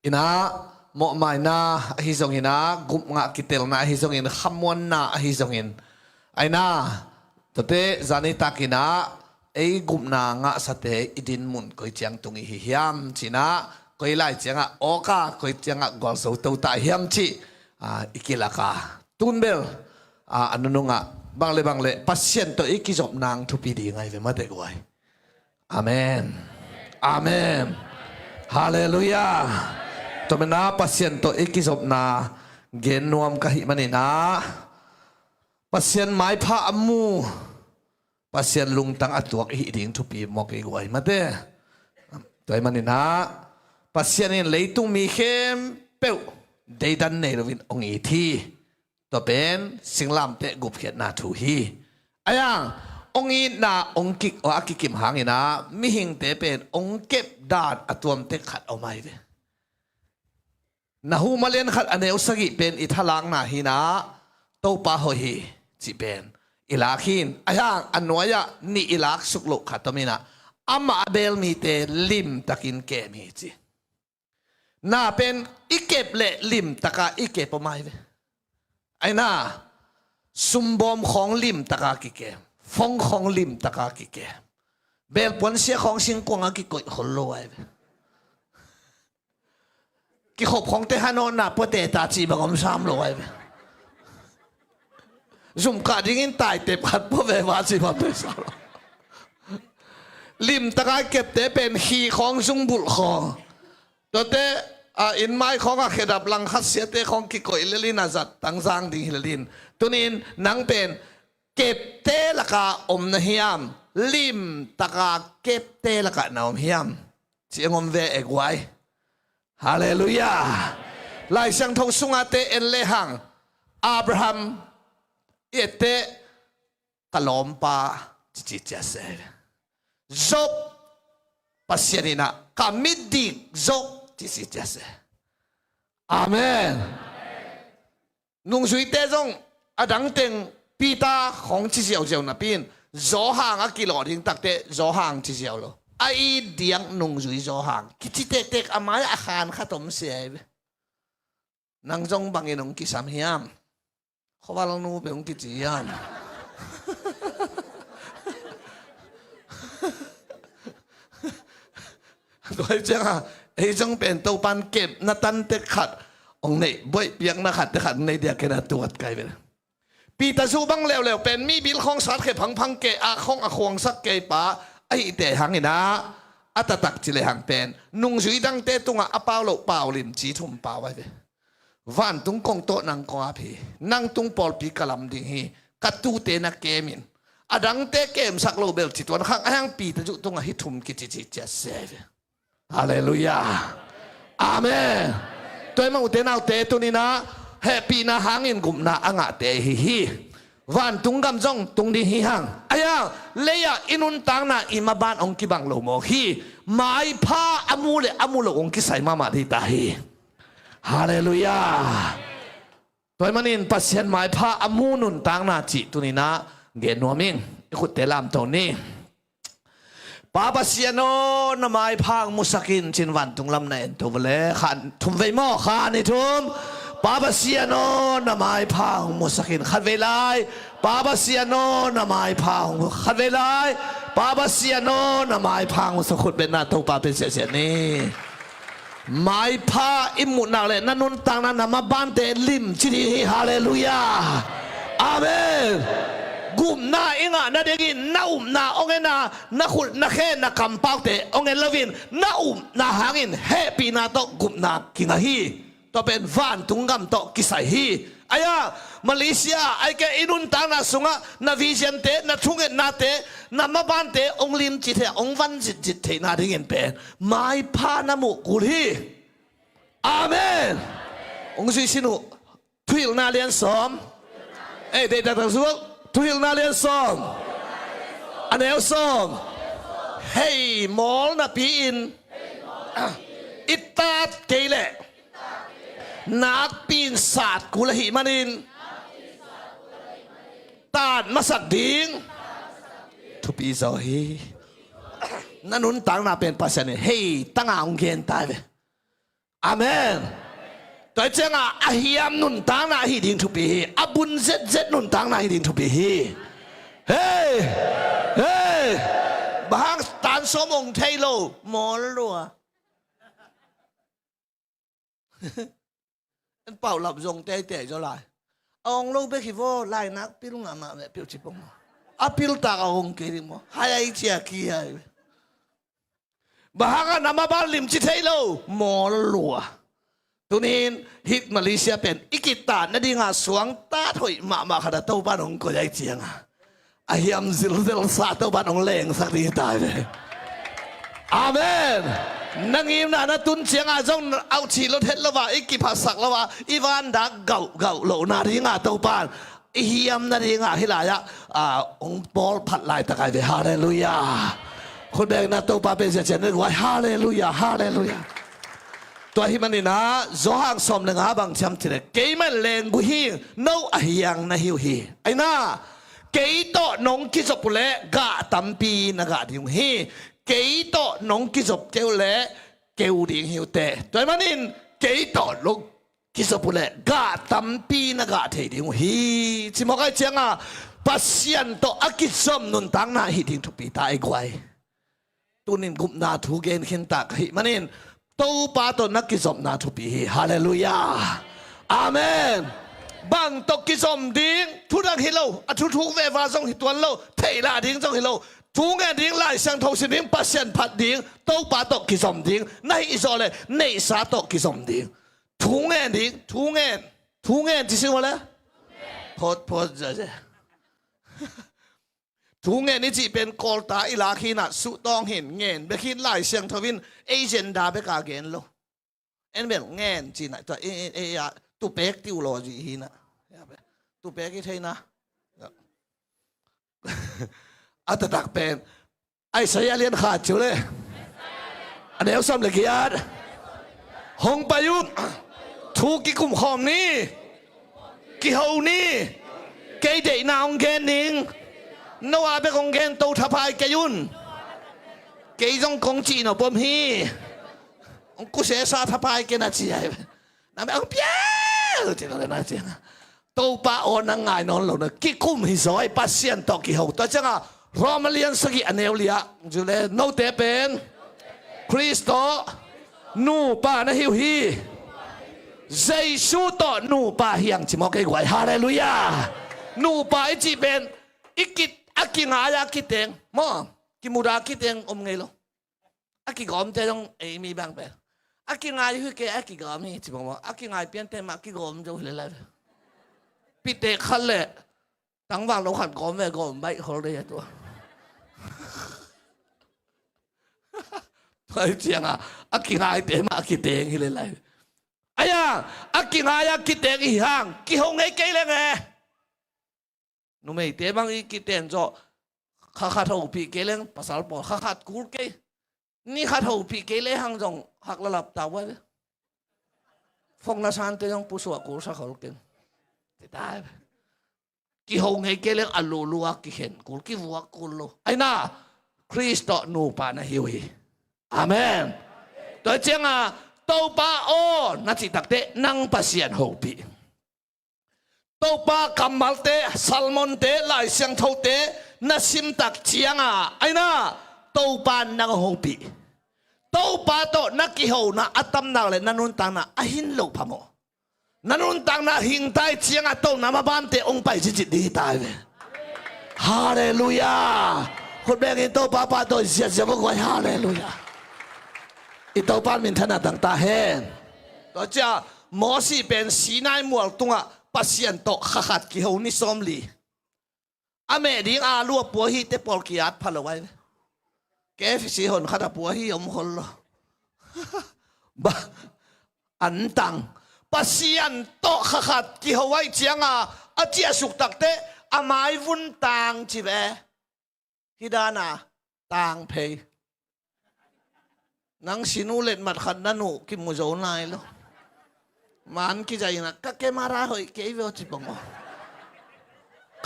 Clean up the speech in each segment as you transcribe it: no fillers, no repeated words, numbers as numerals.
ina mo mai na hi zong ina gup nga kitel na hi zong in khamon na hi zong in aina tote zani takina ei gup na nga sate idin mun koi chiang tungi hi hiam china koi lai chianga oka koi chianga gol so to ta hiam chi ikilaka tunbel anununga bangle pasien to ikizop nang thupi di ngai ve mate kwai amen amen hallelujah to mena pasien to ikizop na genuam kahi manina pasien mai pha amu pasien lungtang atuak hi ding thupi moki kwai mate toy manina pasien in leitung mi khem peu deidan nei lovin ongi thi to pen singlam te gup khiat na thu hi ayang ongi na ongkik o akikim hangina mi hing te pen ongkep dat atuam te khat omai ve na hu malen khat ane usagi pen ithalang na hina to pa ho hi chi pen ilakhin ayang anwaya ni ilak suklo khatomina ama abel mi te lim takin ke mi chi na pen ikep le lim taka ikep omai ve ai na sumbom khong lim taka ki ke phong khong lim taka ki ke bel pon sia khong sing kwang ki koi hollo ai ki khop khong te hanon na pote ta chi bagom sam lo ai zum ka dingin tai te phat po ve wa chi ma pe sa lim taka kep te pen hi khong sung bul khong to te in mai khong a khedap lang khat sia te khong ki koi lelin azat tang zang ding hilin tunin nang pen kep te laka om na hiam lim taka kep te laka na om hiam chi ngom ve egwai hallelujah lai sang thong sunga te en le hang Abraham ete kalom pa chi cha se zop pasianina kamidik zop chi cha se amen nung sui te zong adang teng pita khong chi xiao xiao na pin zo hang a kilo ding tak te zo hang chi xiao lo ai diang nung sui zo hang ki chi tek tek amai a khan khatom se nang zong bangin ong ki sam hiam khowalang nu be ong ki chi yan doi chang ei jong pen to pan kep na tan te khat ong nei boi piang na khat te khat nei dia ke na tuat kai be pi ta su bang lew lew pen mi bil khong sat khe phang phang ke a khong a khong sak ke pa ai te hangina atatak chile hang pen nung sui dang te tunga apaw lo paw lim chi thum pa wai be van tung kong to nang ko a phi nang tung pol pi kalam ding hi katu te na kemin adang te kem sak lo bel chi ton khang hang pi ta ju tunga hi thum ki chi chi cha se hallelujah amen tôi mau te nào te tu ni na happy na hangin gum na anga te hi van tung gam jong tung di hi hang aya leya inun tang na imaban ong ki bang lo mo hi mai pha amulo ong ki sai mama di ta hi hallelujah tôi manin pasien mai pha amunun tang na chi tu ni na ge no ming ikut te lam to ni Papa siano na mai phang musakin chin wan tung lam na en to vle khan thum ve mo khan ni thum Papa siano na mai phang musakin khat ve lai Papa siano na mai phang khat ve lai Papa siano na mai phang sa khut ben na to pa pe se ni mai pha imu na le nanun tang na ma ban te lim chi hallelujah amen gum na inga na degi na na ongena na khul na khe na kampau te ongen lovin na na hangin happy na to gum na kinga hi to pen van tungam to kisai hi aya Malaysia ai ke inun ta na sunga na vision te na thungen na te na maban te onglim chi the ong van jit the na ding pen mai pha na mu kul hi amen ong sui sinu thuil na lian som de ta su Tuhil na lian som anel som hey mol na piin itat keile nak pin sat kulahi manin tan masak ding thupi zo hi nanun tang na pen pasan hey tanga ong gen tai 阿門。對正啊，阿嫌nun當那一定出比，阿本Z nun當那一定出比。嘿，嘿，bahang tan somong Taylor mol à. Anh bảo lập dùng tê tê cho lại. Ông lâu bé khi vô lại nát biết lúc nào mà mẹ biểu chỉ bông. À biểu ta ông kia đi mà. Hai ai chia kia. Bahang anh nằm bao lim chỉ Taylor mol à. Tụi nên hit Malaysia pen ikita na di nga suang ta thôi mà kada tàu ban ông có dạy chiang à. Ayam zil sa tàu ban ông leng sắc đi tai về. Amen. Nang im na tun chiang a jong au chi lo het lo wa ikip sak lo wa ivan da gau lo na di nga tàu ban. Hiam na di nga hilaya ông Paul phat lại ta kai về hallelujah.คนแบกนะtàu baเป็นเสียนไว้ hallelujah hallelujah. Tua hi manina zohang som na nga bang cham tire kei man leng bu hi no ahyang na hiu hi ai na kei to nong ki zop le ga tampi na ga ding hi kei to nong ki zop keu le keu ding hiu te tua manin kei to nong ki zop le ga tampi na ga the ding hi chi mo kai changa pasien to akisom nun tang na hi ding thu pi ta ai kwai tunin gup na thu gen khin tak hi manin tàu ba to nak kizom na thu pi hallelujah amen bang to kizom ding thu dang hi lo a thu ve wa jong hi tuan lo thei la ding jong hi lo thu nge ding lai sang thau sin ding pasien phat ding tàu ba to kizom ding nai isole nei sa to kizom ding thu nge ti sin wala phot ja thu nghe ni chỉเป็น call ตาอีลาขีน่ะสุต้องเห็นเงินไปคิดหลายเสียงทวินเอเจนดาไปกาเกนโลเอ็นเป็นเงินจีน่ะตัวเอตุเป็กติวโลจีฮีน่ะตุเป็กที่ไทยนะอัตตักเป็นไอ้สายเลียนขาดเฉยเลยอันนี้เอาซ้ำเลยกี่อันหงปายุนถูกกี่กลุ่มหอมนี่กี่เฮานี่เกยเดนาวเกนนิงno abe kong gen to thapai kayun kay jong kong chi no bom hi ông ku se sa thapai ke na chi ai na me ông piao chi no na chi to pa on na ngai non lo na ki kum hi soi pasien to ki ho to changa romalian sagi anelia jule no te pen Kristo nu pa na hiu hi Giêsu to nu pa hiang chi mo kai gwai hallelujah nu pa chi ben ikit aki ngaya kiteng mo kimura kiteng ngay lo aki gom te dong mi bang pe aki ngaya hu ke aki gom hi chi mo aki ngaya pian te ma ki gom jo le la pite khale tang wang lo khan gom ve gom bai ho le to thai chiang aki ngaya te ma ki teng hi le la aya aki ngaya kiteng hi hang ki ho ngai ke le nge nu mei te bang i ki ten zo kha thau pi ke leng pasal po kha kur ke ni kha thau pi ke le hang jong hak la lap ta wa phong na san te jong pu so ko sa khol ken te ta ki ho ngai ke leng alu luwa ki hen kur ki wa kul lo ai na Kristo nu pa na hiwi amen to chenga to pa o na chi tak te nang pasien ho pi tàu ba kamal te salmon te lai siang thau te na sim tak chianga ai na tàu ba nang ho pi tàu ba to na ki ho na atam na le nanun tang na ahin lo phamo nanun tang na hing tai chianga to na ma ban te ong pai chi chi di tai ve hallelujahคนแบงอินโตปาปาโตเสียเสียบ่ควายฮาเลลูยาอิโตปานมินทนาต่างตาเฮนต่อจากหมอสีเป็นสีนายมัวตุงะpasien to khakat ki ho ni somli ame ding a lu pu hi te pol ki at phalawai ke fi hon khata pu hi om hol lo ba an tang pasien to khakat ki ho wai chianga a chia suk tak te amai vun tang chi ve hidana tang phei nang sinu let mat khan nanu ki mu zo nai lo man ki jai na ka ke mara hoi ke ve chi bong mo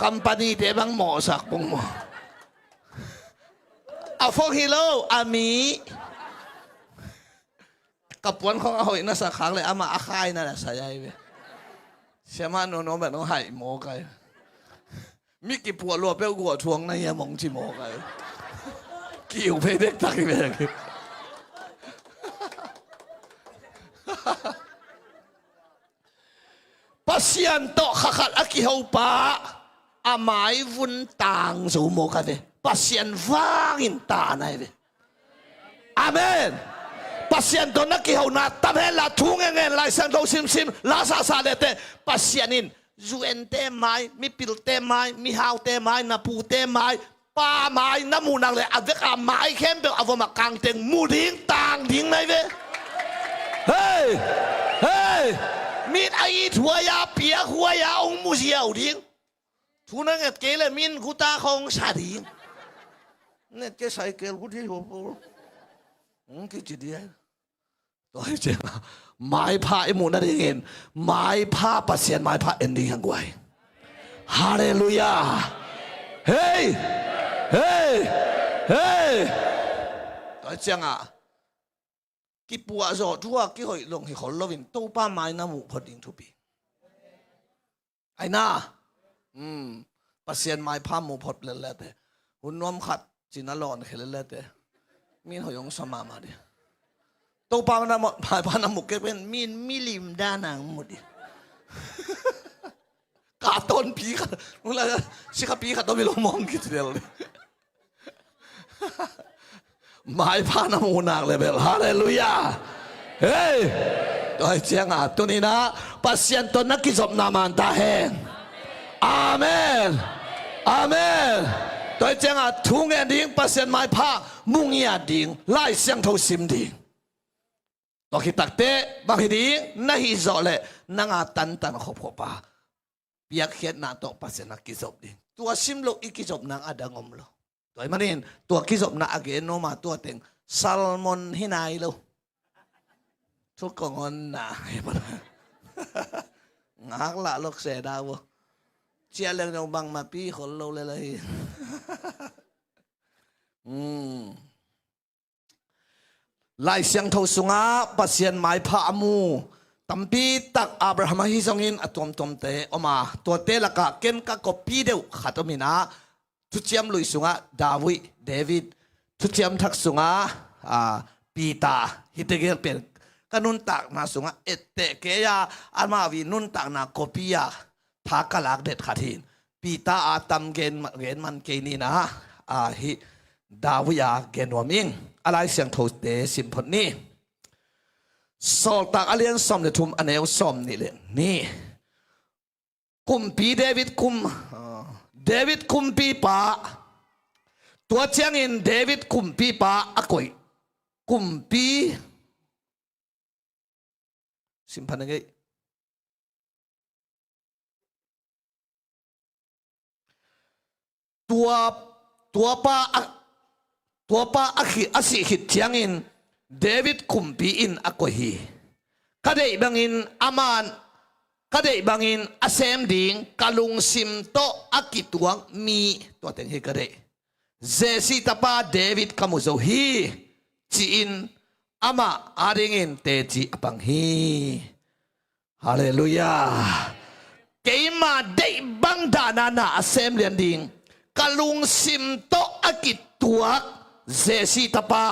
company te bang mo sak bong mo a fo hilo ami กับปวนของเอาอีกนะสักครั้งเลยอามาอาคายนั่นแหละสายไปเชื่อมันโน้แบบน้องหายโมกันมีกี่ปวดรัวเปี้ยวกัวทวงในยมงชิโมกันกิ่วเพเด็กตักไปเลยปัสยันโตขัดอากิฮาปะอาไม้วุ้นต่างสูโมกันเลยปัสยันว่างอินตาไหนเลยอาเมนpasien to nakihaw na tabela tungengen lai sang do sim sim la sa sa dete pasienin zuente mai mi pilte mai mi haute mai na pute mai pa mai na munang le aveka mai kembe avoma kangteng muding tang ding nai ve hey hey mit ai thuaya pia huaya ong musiao ding thunang et kele min kuta khong sa ding net ke cycle ku thi ho ki chi diaตัวเจ้าไม้ผ้าไอ้หมูนั่นเองไม้ผ้าปัสเซียนไม้ผ้าเอ็นดิ้งหังไว้ฮาเลลูยาเฮ้ยเฮ้ยเฮ้ยตัวเจ้ากี่ปัวจอดทั่วกี่หอยลงให้เขาลวินตู้ป้าไม้น้ำหมูพอดิ้งทุบีไอ้น่าปัสเซียนไม้ผ้าหมูพอดเล่นเล่แต่หุ่นน้อมขัดจินนลอนเขลเล่แต่มีหอยงสมามาเดียตัวปานาพายพานามุกเก็เป็นมีนมิลิมด้านังหมดดิกาต้นผีขัดมึงละชิคาผีขัดต้องมีลมมองคิดเดียวเลยหมายพานามูนักเลยเบลฮาเลลูยาเฮ้ยตัวเจียงตัวนี้นะปัสยันตัวนักกิจสมนามันตาแห้งอาเมนอาเมนตัวเจียงทุ่งเงินดิ่งปัสยันหมายพามุงยาดิ่งไล่เสียงเท่าซิมดิ่งตัวคิดตักเตะบางทีน่าฮิโซเลนั่งตันตันขบขบปะเปียกเขียนหน้าตัวปัสนากิจบดิตัวซิมโลอีกิจบนางอดังอมโลตัวมันเองตัวกิจบนาอเกนโนมาตัวเต็งซัลมอนฮินายโลทุกคนน่ะงักละลูกเสดาวเชียร์เรื่องเราบังมาปีคนเราเลยไล่เสียงเท่าสุงาปัสเซียนไม้พามูตัมปีตักอับราฮัมฮิซงอินอตอมตอมเตอมาตัวเตละกะเกนกะกปีเดียวขัดมินาทุเจียมลุยสุงาดาวิดเดวิดทุเจียมทักสุงาปีตาฮิตเกลเป็นกันุนตักนาสุงาเอเตเกียอามาวินุนตักนากปียาทากลักเด็ดขัดหินปีตาอาตัมเกนมันเกนีนะฮิดาวิยาเกนวามิงอะไรเสียงโทเตสิมพนี่สอตักอเลียนซอมเดทุมอันเอลซอมนี่เลยนี่กุมปีเดวิดกุมปีปะตัวเจียงอินเดวิดกุมปีปะอะกุยกุมปีสิมพันยังไงตัวป้าอาศิหิตเจียงอินเดวิดคุมปีอินอากฮีคดีบังอินอามันคดีบังอินอาเซมดิงกาลุงซิมโตอากิตวงมีตัวเต็งฮีคดีเจสิตาปาเดวิดคามุโซฮีจีอินอามาอาริงอินเตจีอปังฮีฮาเลลูยาเกมาเดบังดานานาอาเซมเลียนดิงกาลุงซิมโตอากิตวงเจสิตาปา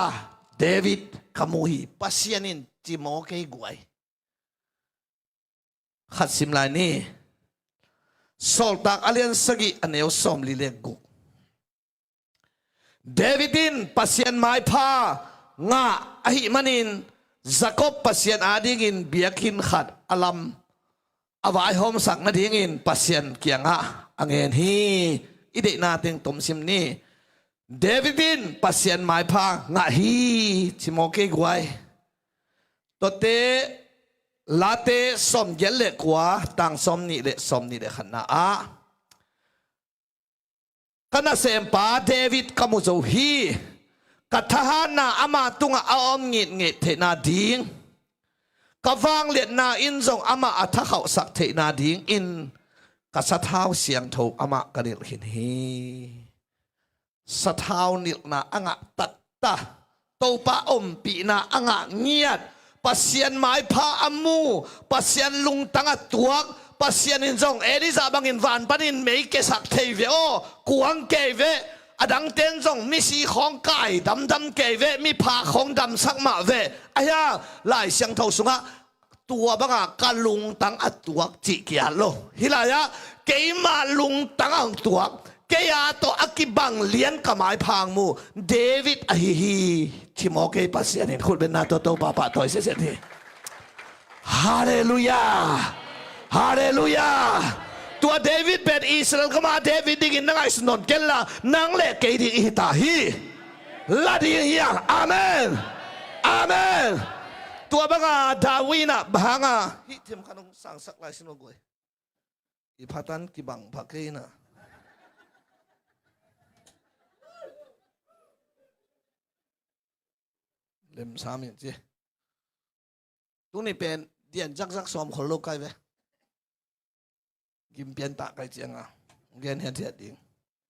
เดวิดคามูฮีปัสยานินจิโมเกย์กวยขัดสิมลายนี่โซลตักอเลียนสกิอันเอวสอมลิเลกุเดวิดินปัสยันไม้พางาอหิมันินจักบปัสยันอาดิงินเบียกินขัดอลัมอวายโฮมสักนาดิงินปัสยันเกียงะอังเงินฮีอิเดนาเต็งตมซิมนี่เดวิดินปัสยันไม้พางาฮีจิโมเกย์กวยตัวเตลาเตสมเยลเลกว่าต่างสมนี่เลขันนาขณะเซมปาเดวิดกามุโซฮีกัทหานาอามาตุงอาอมเงเทนาดิงกวางเลียนนาอินซงอามาอัทเขาสักเทนาดิงอินกัสท้าวเสียงถูกอามากระเดิลหินฮีสท้าวนิลนาอ่างตัดตาโตปะอมปีนาอ่างเงียด pasien mai pha amu pasien lung tanga tuak pasien in jong Eliza bangin van panin mei ke sak thei ve o kuang ke ve adang ten jong mi si khong kai dam dam ke ve mi pha khong dam sak ma ve aya lai siang thau sunga tua banga kalung tang atuak chi kia lo hilaya ke ma lung tang ang tuak kaya to akibang lian kamay pang mo David ahihi Timoke pasyanin kulben na to papa to iseseti Hallelujah Hallelujah tua David ben Israel kama David digin na ngais non kella nang le kay di ihitahi ladi hiya amen amen tua banga Dawina bahanga hitim kanong sangsak lai sinugoy ipatan kibang pakay na lem samin chứ tu này pen điện rắc rắc xóm khổ lô cái vậy kim biến tạ cái chuyện à gen hiện thiệt đi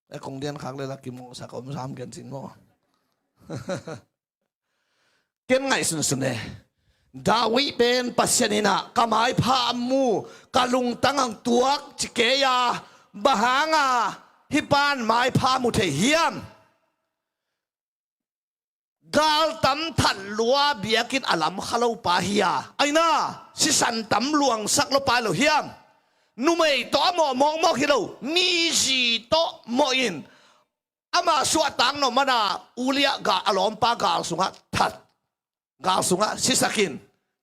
cái công điện khác đây là kim mô sạc ôm sam gen xin mô ken ngày xuân xuân này Dawi pen pasyanina kamay pa mu kalung tangang tuak chikeya bahanga hipan mai pa mu the hiam gal tam than lua biakin alam khalo pa hiya aina si san tam luang sak lo pa lo hiam numei to mo hilo mi ji to mo in ama suat tang no mana ulia ga alom pa gal sunga that gal sunga si sakin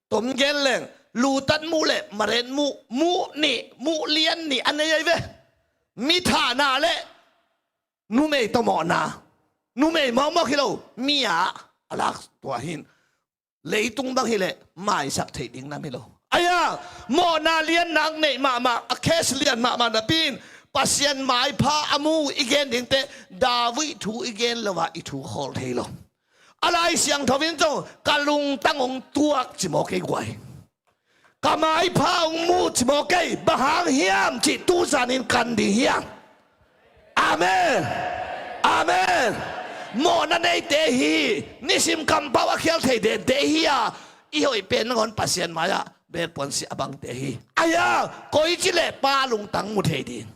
tom gen leng lu tan mu le maren mu ni mu lian ni anai ve mi tha na le numei to mo na numei mo hilo mia alak tua hin leitung bang hile mai sak thei ding na hilo aya mo na lian nang nei ma a kes lian ma na pin pasien mai pha amu igen ding te Dawi thu igen lawa I thu khol thei lo alai siang thovin to kalung tangong tuak chimo ke gwai kamai pha mu chimo ke bahang hiam chi tu zanin kan di hiam amen amen mo na nei te hi nisim kam bawa khel thei de hi ya I hoi pen ngon pasien maya be pon si abang te hi aya koi chi le pa lung tang mu thei din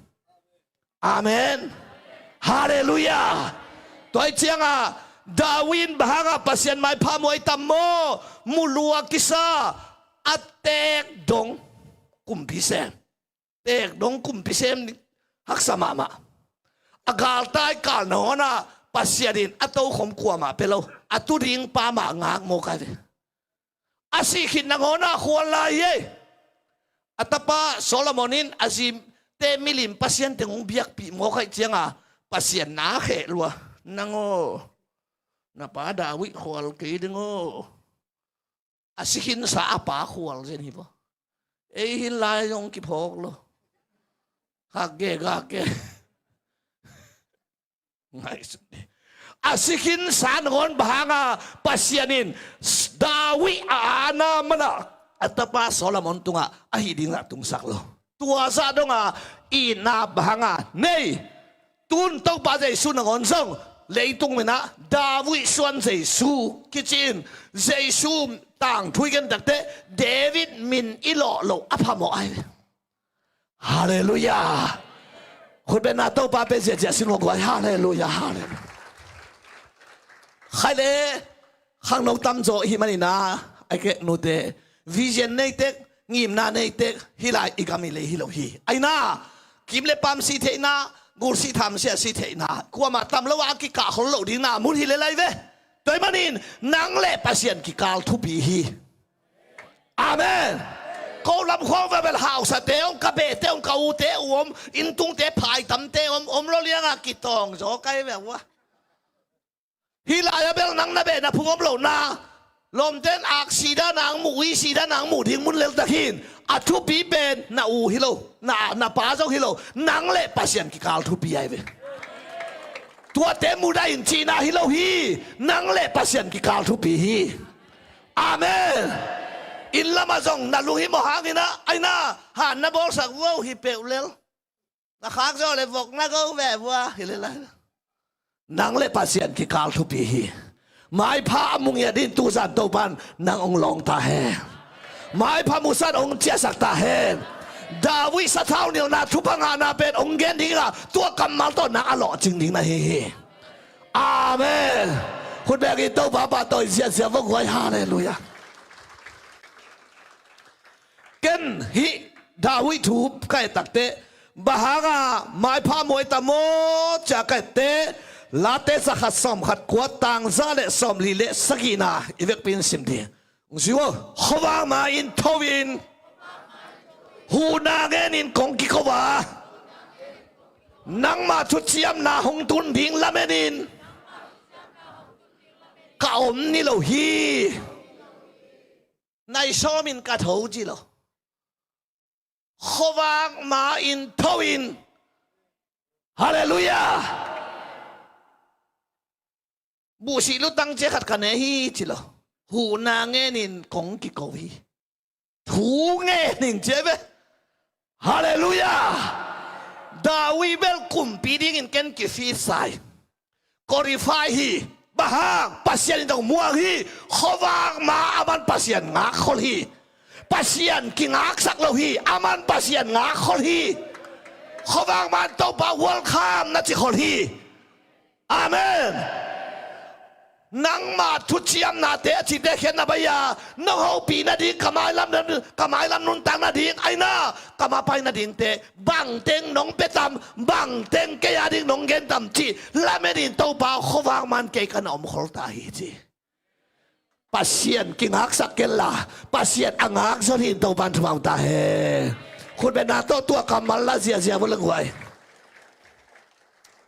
amen hallelujah toi chianga Dawin bahanga pasien mai pha moi tammo mulua kisa atek dong kumpisem tek dong kumpisem haksama ma agal tai kal no na pasyarin ataw khom kuama pelo aturing pa ma ngak mo ka asikin nangona khwala ye atapa Solomonin azim te milim pasyen tengong biak pi mo kai chianga pasyen na khe lua nango napa Dawi khwal ke dengo asikin sa apa khwal zen hipo hin lai yong ki phok lo hage ga ke asikin sanon bahanga pasyanin Dawi ana mana atapa Solomon tunga ahiding na tungsak lo tua sa donga ina bahanga nei tun tau pa jai su nangon song leitung mena Dawi suan jai su kitchen jai su tang thuigen dakte David min ilo lo apamo ai hallelujah khut ben na tau pa pe je sin lo gwa hallelujah hallelujah khai le khang nong tam zo hi manina ai ke no te vision nei tek ngim na nei tek hilai igami le hilo hi aina kim le pam si the na gur si tham sia si the na kwa ma tam lo wa ki ka khol lo ding na mun hi le lai ve toi manin nang le pasien ki kal thu pi hi amen ko lam khong ve bel house te ong ka be te ong ka u te in tung te phai tam te lo lianga ki tong zo kai ve wa hilaya bel nang na be na phungom lo na lom ten ak sida nang mu wi sida nang mu thing mun lel takin athu pi ben na u hilo na pa zo hilo nang le pasien ki kal thu pi ai ve tua te mu da in china hilo hi nang le pasien ki kal thu pi hi amen in lama zong na lu hi mo hangina aina han na bol sak wo hi pe lel na khak zo le vok na go ve wa hi le la nang le pasien ki kal thu pi hi หมายพระมุงยาดินตูสันโตปันนางองลองตาแห่หมายพระมุสันองเจสักตาแห่ดาวิสะเท้าเนียวนาทุพังอานาเป็นองเกนดิ้งละตัวกำมัลต้นนาอล่อจริงดิ้งนะเฮอาเมนคุณแบกิโตบาบาโตเสียเสียพวกไว้ฮาเลลูยาเกนฮิดาวิทูบใกล้ตักเตะบาฮากาหมายพระมวยตะโมจากใกล้เตะลาเตสักขัดสอมขัดขวดต่างซาเลสอมลีเลสกีนาอีเวกเป็นสิมดีอุสิวะขวางมาอินทวินหูนาเงินกงกิขวานังมาชุดเชียมนาหงตุนพิงละเมนินกาอมนี่เราฮีในชอมินกะทูจิโลขวางมาอินทวินฮาเลลูยาบุษลุตังเจขัดกันเนฮีจิโลหูนาเงินกงกิโกวีหูเงินเจเบฮาเลลูยาดาวิเบลคุมปีดิ้งเกันกิฟีไซกอริฟายฮีบ้าปัสยานิตงมัวฮีขวางมาอามันปัสยานงาขอลีปัสยานกิงอักสักโลฮีอามันปัสยานงาขอลีขวางมันต้องปะวอลคัมนัจิขอลีอาเมนนังมาทุเชียมนาเตจิเตเขียนนาบยาน้องเขาปีนาดิงกมาลัมนุนตังนาดิงไอ้น่ากมาไปนาดิงเตบังเต็งน้องเปตามบังเต็งเกียดิงน้องเกนตามจีลาเมดินโตบ่าวขวางมันเกกันอมขอตาฮีจีปัสยานกิงฮักสักเกลลาปัสยานอังฮักสุดินโตบันทวงตาเฮคุณเป็นนาโตตัวกำมัลลาเสียบุลกไว้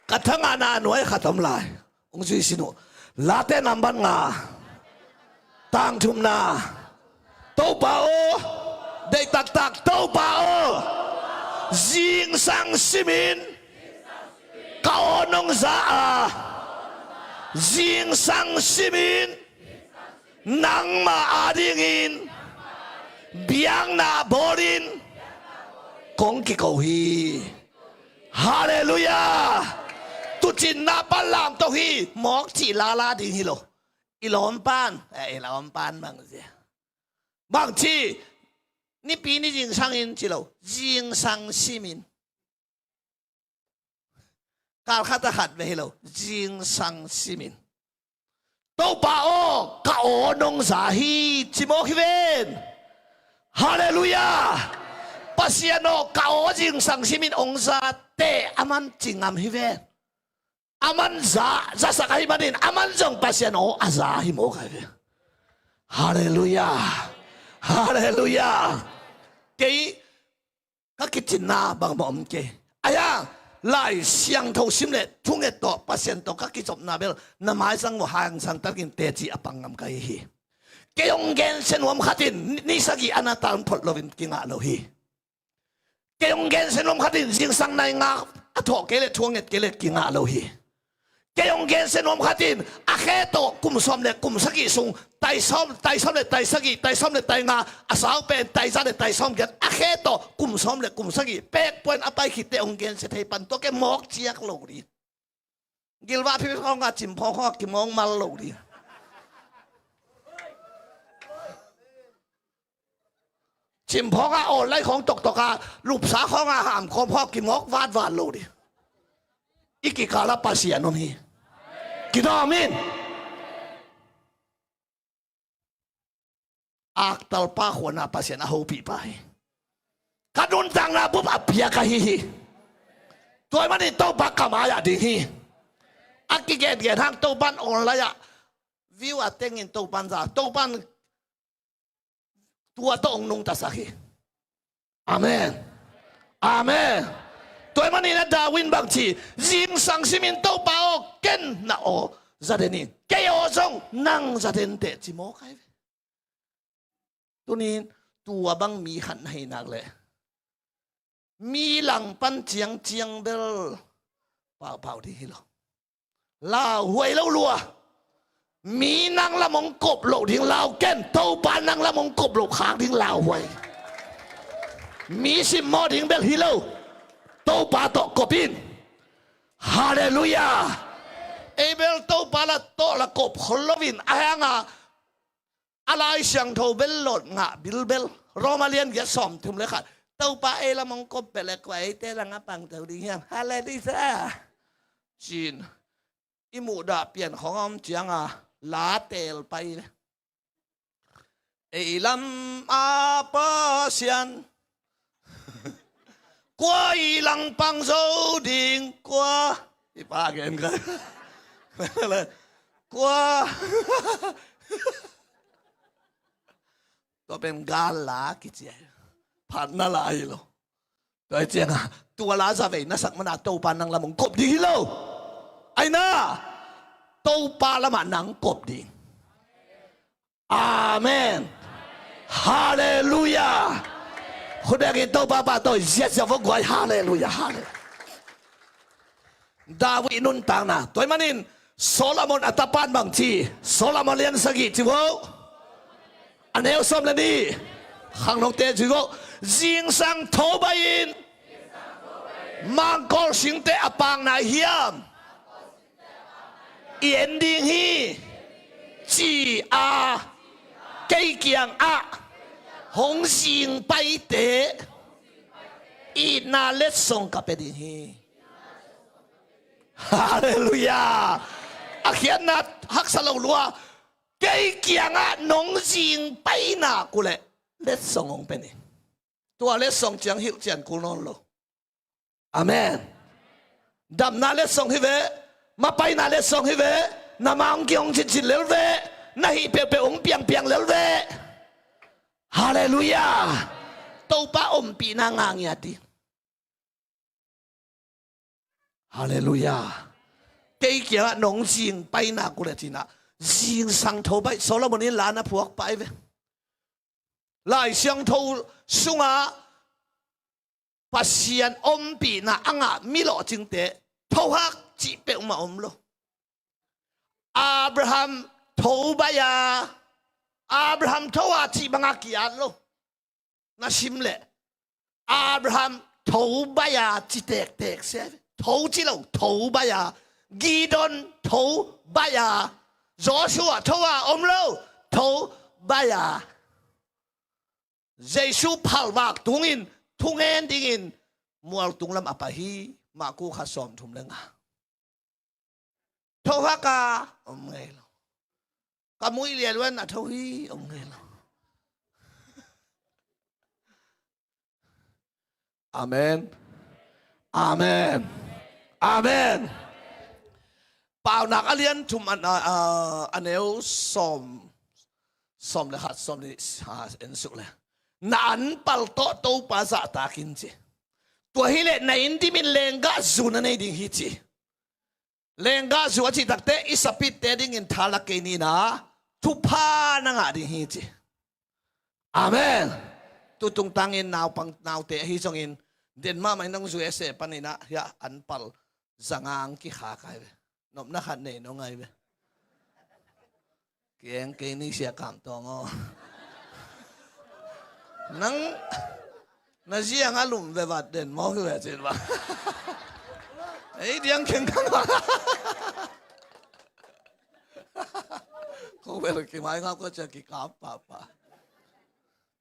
กระทั่งอาณาหน่วยขัดทำลายองค์จุยสินุลาเตนัมบันงาตังทุมนาโตปาโอได้ตักโตปาโอจิงสังซิมินกาอนงซาจิงสังซิมินนังมาอาดิงินเบียงนาบอรินกงกิโกฮีฮาเลลูยาตุจินนาปัลลามตัวฮีหมอกจีลาลาดิฮิโลอิลอมปานอิลอมปานบางทีบางทีนี่ปีนี้จิงสังอินจิโลจิงสังซิมินการขัดขัดไปฮิโลจิงสังซิมินโตปาโอกาโอนงสาฮีจิโมฮิเวนฮาเลลูยาปัสยานโอกาโอจิงสังซิมินองซาเตอามันจิงอัมฮิเวนอามันซาสักให้มันดินอามันจงปัสยานโออาซาฮิโมกายเวนฮาเลลูยาฮาเลลูยาเกย์ก็คิดจินนาบางบ่มเกย์อายาไล่เสียงทูซิมเล่ทุ่งเอตปัสยานโตก็คิดจบนาเบลน้ำหายสังวหางสังตะกินเตจิอปังงามกายฮีเกยองเกนเซนวมขัดินนิสกิอนาตานพลลวินกิงาโลฮีเกยองเกนเซนวมขัดินจิงสังในงาอถอกเกเลทุ่งเอตเกเลกิงาโลฮีเกยองเกนเซนวมขัดินอาเคโตกุมสมเลกุมสกิซุงไตซ้อมเลไตสกิไตซ้อมเลไตงาอาสาวเป็นไตซาเลไตซ้อมเกตอาเคโตกุมซ้อมเลกุมสกิเป๊กปวนอไปขิดเตองเกนเสถียปันตัวแกมอกเจียกโลดีกิลว่าพี่ข้องกาจิมพ่อข้อกิมองมาโลดีจิมพ่อข้าโอนไล่ของตกาลูกสาวข้องอาหามของพ่อกิมอกวาดโลดีอีกกี่กาลปัสยานนฮีกิดอามินอักตัลปาหัวหน้าปัสยานอาหูปีไปกัดุนจังนาปุ๊บอภิยากะฮีตัวมันนี่โตปักกามายาดีฮีอักกิเกตเกตทางโตปันออนไลน์วิวอัตเต็งอินโตปันซาโตปันตัวโตองนุงตัสฮีอาเมนอาเมนตัวมันนี่นะดาวินบางทีจิงสังซิมินโตปาโอเกนนะโอซาเดนิเกยโอซงนังซาเดนเตจิโมกายตัวนี้ตัวบังมีหันให้นักเลยมีหลังปันเจียงเบลเปล่าที่เราลาหวยแล้วรัวมีนางละมงกบโลทิ้งลาวแก่นเต้าปานนางละมงกบโลขางทิ้งลาวหวยมีสิมอทิ้งเบลฮิโลเต้าปาตอกกบินฮาเลลูยา เอเบลโตปาละโตละกบคนลวินอาหงาอะไรเสียงโทเบลหลดงะบิลเบลรอมาเรียนเกี่ยสอมถึงเลยค่ะเต้าปาเอละมงกบเปละไกวเตละงะปังเต้าดีเฮียฮาเลดิซ่าจีนอิมูดาเปลี่ยนของอมเจียงอะลาเตลไปเลยเอลัมอาปาเซียนกว่าอีหลังปังโซดิงกว่าอีป้าเก่งกันเลยกว่าตัวเป็นกาลากิจเจผ่านน่าลายโลตัวเจียงอะตัวลาซาเวนัสักมันอาโตปานังละมงกบดีโลไอ้น่าโตปาละมันนังกบดีอาเมนฮาเลลูยาคนเด็กโตปาปาโตเสียจะฟกไว้ฮาเลลูยาฮาเลดาวินุนต่างนะตัวมันนินโซโลมอนอัตปานบางทีโซโลมอนเลียนสกิจิโวอันเอลสมเลนีข้างนอกเตจิโวจิงสังโทบายินมังกรสิงเตอปังนาเฮียมเอ็นดิ้งฮีจีอาเกยเกียงอาหงสิงไปเตอีนาเลสส่งกับเป็นดิ้งฮีฮาเลลูยาอาเขียนนัดฮักสลาวลัวเกยเกียงอาหงสิงไปนากูเลยเลสส่งองเป็นตัวเลสส่งเจียงหิวเจียนกูนอนโลอาเมนดำนาเลสส่งฮิเวมาไปนาเลสส่งฮิเวนามังกิองจิจิเลเวนาฮิเปเปองเปียงเปียงเลเวฮาเลลูยาตัวป้าอมปีนางางยาติฮาเลลูยาเกี่ยกับน้องจิงไปนากุเลตินาจิงสังโทไปโซโลมอนี่ลานาพวกไปเวลายเสียงโทสุงาปัสยันอมปีนาอ่างมิโลจิงเตะทวักจีเปอมาอมโลอับราฮัมโทบายาอับราฮัมโทวาจีบังอากิยันโลน่าชิมเละอับราฮัมโทบายาจีเตกเตกเสียโทจีโลโทบายากีดอนโทบายาโจชัวโทวาอมโลโทบายาเยซูพัลวักตุงินทุงเอ็นดิงินมัวตุงลำอภัยมากูขัดสอมทุ่มเลงอ่ะทว่ากาอมเงลกามุยเรียนวันอ่ะทวีอมเงลอาเมนอาเมนอาเมนเปล่านักเรียนทุ่มอันเอวสอมเลยขัดสอมเลยเอ็นสุเลยนันปัลโตโตภาษาตากินจีตัวฮิเลในอินดิมินเลงกาจูนันเองดิ้งฮิจีเลงกาจูจีตักเตอิสปิตเตดิ้งอินทาลักเกนีนะทุพานังดิ้งฮิจีอาเมนตุตุงตังอินนาวปังนาวเตฮิจงอินเดนมาไม่น้องจูเอเซปันินะยาอันปัลสังอังกิขาไกเวนบนักขันเนน้องไงเวเกียงเกนี่เสียกามตองอ๋อนังน่าเสียงอารมณ์แบบว่าเด่นมากเลยจริงป่ะไอ้เดียงแข็งขังว่ะเขาเป็นกี่ไม้ครับก็จะกี่กับป่ะ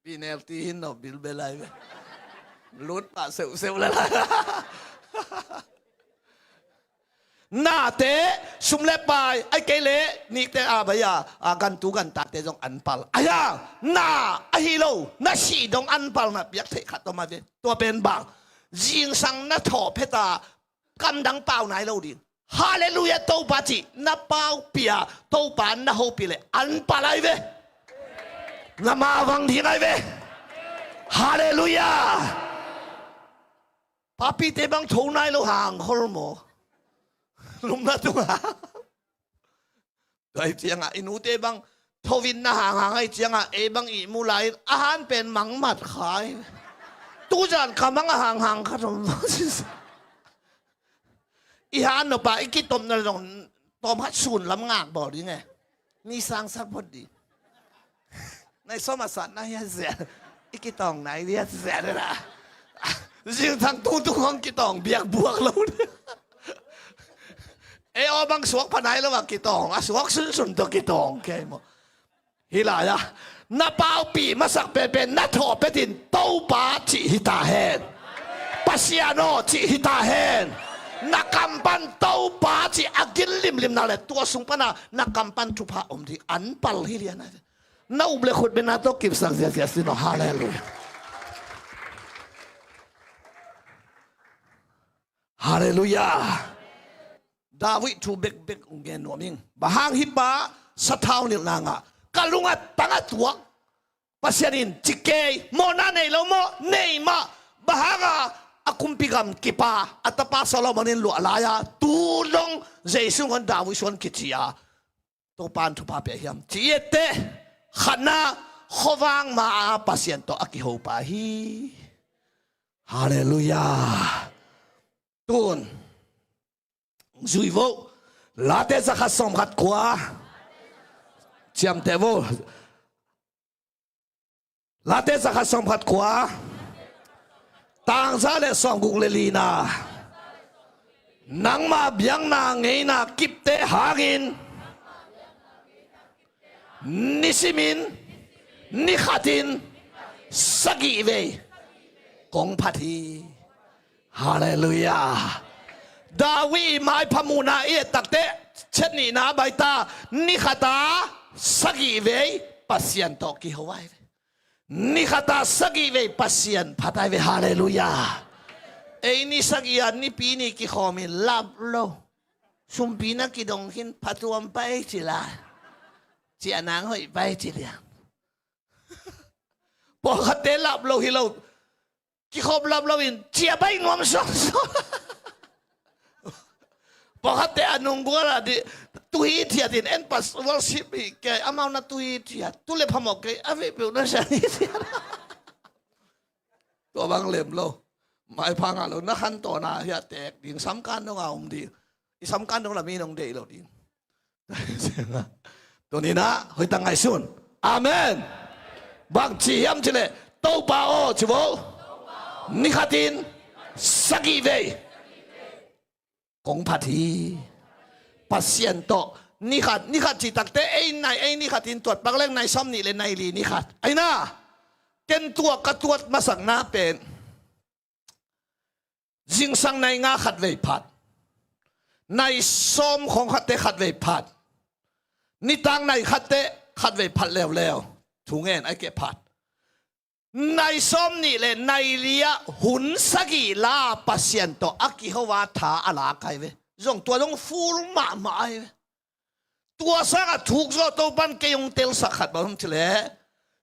ปีเนลตีหินเอาบิลเบลัยลุดป่ะเซลเลยล่ะหน้าเตะสุมเล็บไปไอ้เกเรนี่เตะอาบยาอากันตุกันตาเตะจงอันปัลอายาหน้าไอฮิโลน่าสีจงอันปัลนะเปียกเทขัดตัวมาเวตัวเป็นบางยิงสังน่าถอเพตากำดังเปล่าไหนเราดิฮาเลลูยาโตปาจิน่าเปล่าเปียโตปานน่าโฮปิเลอันปัลไอเวน่ามาวังที่ไงเวฮาเลลูยาป้าปีเตบังทงไหนเราห่างฮอลโมลุงน่าตัวไอ้เจียงอ่ะอินูเตบังทวินน่าห่างไอ้เจียงอ่ะเอบังอีมูไลอาหารเป็นมังมัดขายตู้จานคำมังห่างขนมอีหานเนาะป่ะอีกิตตมนั่นตรงตอมฮัดสูนลำงากบอกดิไงนี่สร้างสักพอดีในสมสัตว์นะยาเสียอีกิตองไหนยาเสียเลยนะจริงทางตู้ห้องกิตองเบียกบวกเรา obang suwak panay lawa kitong suwak sun to kitong kay mo hilaya napau pi masak pepe na tho petin tau pa chi hitahen pasiano chi hitahen nakampan tau pa chi agil lim na le tua sung pa na nakampan chupa di anpal hilian na uble khut benato kip sak sia sino hallelujah hallelujah David tu bek ungen noming bahang hiba satau ni nanga kalungat pangatwa pasyanin chike mo na nei lo mo nei ma bahanga akumpigam kipa atapa solomonin lu alaya tulong jesu ngon David son kitia to pan tu pa pe hiam chiete khana khowang ma pasyen to akiho pa hi hallelujah tun Zui vô lá tê ra khát xong khát quá chiam tê vô lá tê ra khát xong khát quá tang ra lệ xong gục lệ lì na nang ma biang na ngay na kip tê hangin nisimin nikhatin sagi về kong pati hallelujah Dawi mai pamuna e takte cheni na baita nikhata sagi ve pasien to ki hawai nikhata sagi ve pasien phatai ve hallelujah ei ni sagia ni pini ki khomi lab lo sumpina ki dong hin patuam pai chila chi anang hoi pai chilia po khate lab lo hilo ki khom lab lo in chia bai ngom so Pakate anong gua di tuhi tiat in en pas worship ke amau na tuhi tiat tule pamok ke ave pe na sani tiat to bang lem lo mai phanga lo na khan to na ya tek ding sam kan no ngau di i sam kan no la mi nong de lo ding to ni na hoi tang ai sun amen bang chi yam chile to pa o chibo nikhatin sagi ve kong pati pasien to nikhat chi takte ei nikhat in tuat pagleng nai som ni le nai li nikhat ai na ken tua katuat masak na pen jing sang nai nga khat ve phat nai som khong khatte khat ve phat ni tang nai khatte khat ve phat lew thu ngen ai ke phat nai som ni le nai lia hun sagi la pasien to aki hawa tha ala kai ve jong tua jong ful ma ai ve tua sa ga thuk zo to ban ke yong tel sakhat ba hum chile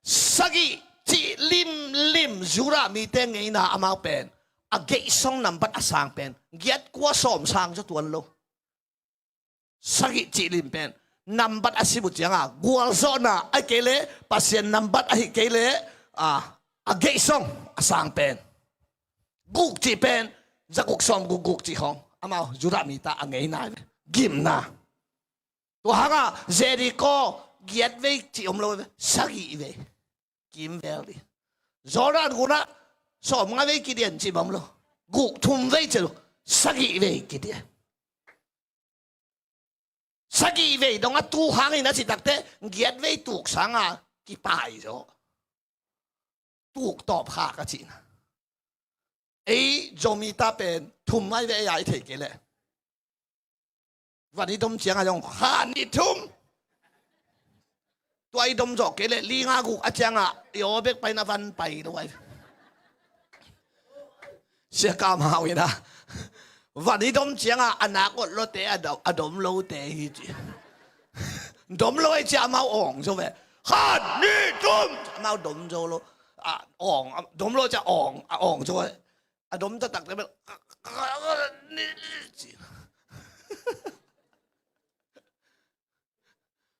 sagi chi lim zura mi te ngei na amau pen a ge song nam bat asang pen giat kwa som sang cho tuan lo sagi chi lim pen nam bat asibu changa gwal zo na ai kele pasien nam bat ai kele agay song asang pen guk chi pen zakuk som guk chi hong amao juramita angay na gim na to hanga Jericho giat ve chi omlo sagi ve kim veli zoran guna som nga ve ki dian chi bamlo guk thum ve chelo sagi ve ki dian sagi ve dong tu hangin na si takte giat ve tuk sanga ki pai zo tuk top khá cả chị ấy zomi ta bên thum mai về ai thấy cái lệ và đi đom chiang ayong han đi thum tôi đom giọt cái lệ li nga gục chiang yo bek bay na van bay đâu vậy sẽ cam hao vậy na và đi đom chiang anak ot lo te adom lo te hi chị đom lo ai chia mau ong cho vậy han đi thum mau đom cho lo ong đom lo cha ong cho đom ta tắc đấy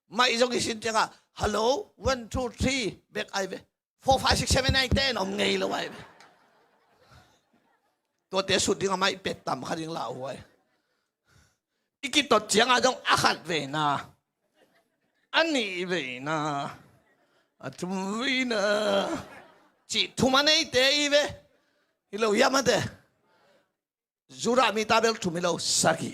mày trong cái xin tiếng hello 1 2 3 back ai về 4 5 6 7 8 10 ông ngay lo vậyตัวเตะสุดที่เขาไม่เป็ดต่ำขัดยิงเหล่าไว้อีกตัวเจียงต้องอาขัดเวน่าอันนี้เวน่าทุมเวน่าจีทุมันไอเตะอีเวฮิโลยามันเตะจูรามีตาเบลทุมิโลสักี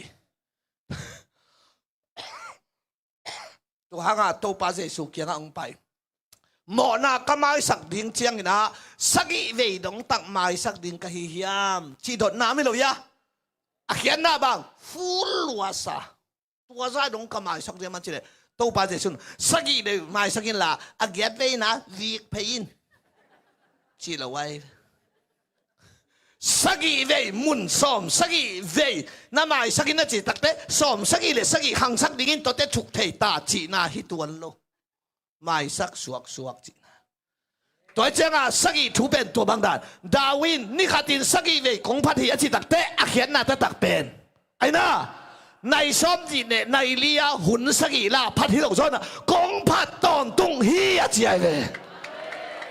ตัวหางาตัวปาเจสุเกียงองไปหมอนาก็ไม่สักดิ่งเจียงนะสักอีเวดงตักไม่สักดิ่งกะฮิยามชีดดน้ำไม่รู้ยะอาเขียนหน้าบางฟูลัวซาตัวซาดงก็ไม่สักดิ่งมันจีเลยตัวปาเจสุนสักอีเดไม่สักอินละอาเกียนไปนะวีกเพยินชีละไว้สักอีเวมุนซ้อมสักอีเวน้ำไม่สักอินนะจีตักเตะซ้อมสักอีเลยสักอีหังสักดิ่งตัวเตะฉุกเทตาจีน่าฮิตวันโลไม่สักสวกจีน่าตัวเจ้าสักอีถูเป็นตัวบางด่านดาวินนี่ขัดอินสักอีเวกงพัทยาจีตักเตะอาเขียนน่าจะตักเป็นไอ้น่าในซ้อมจีเนี่ยในเลียหุ่นสักอีล่าพัทยาโซนกงพัดตอนตุงฮีอาจีไอเว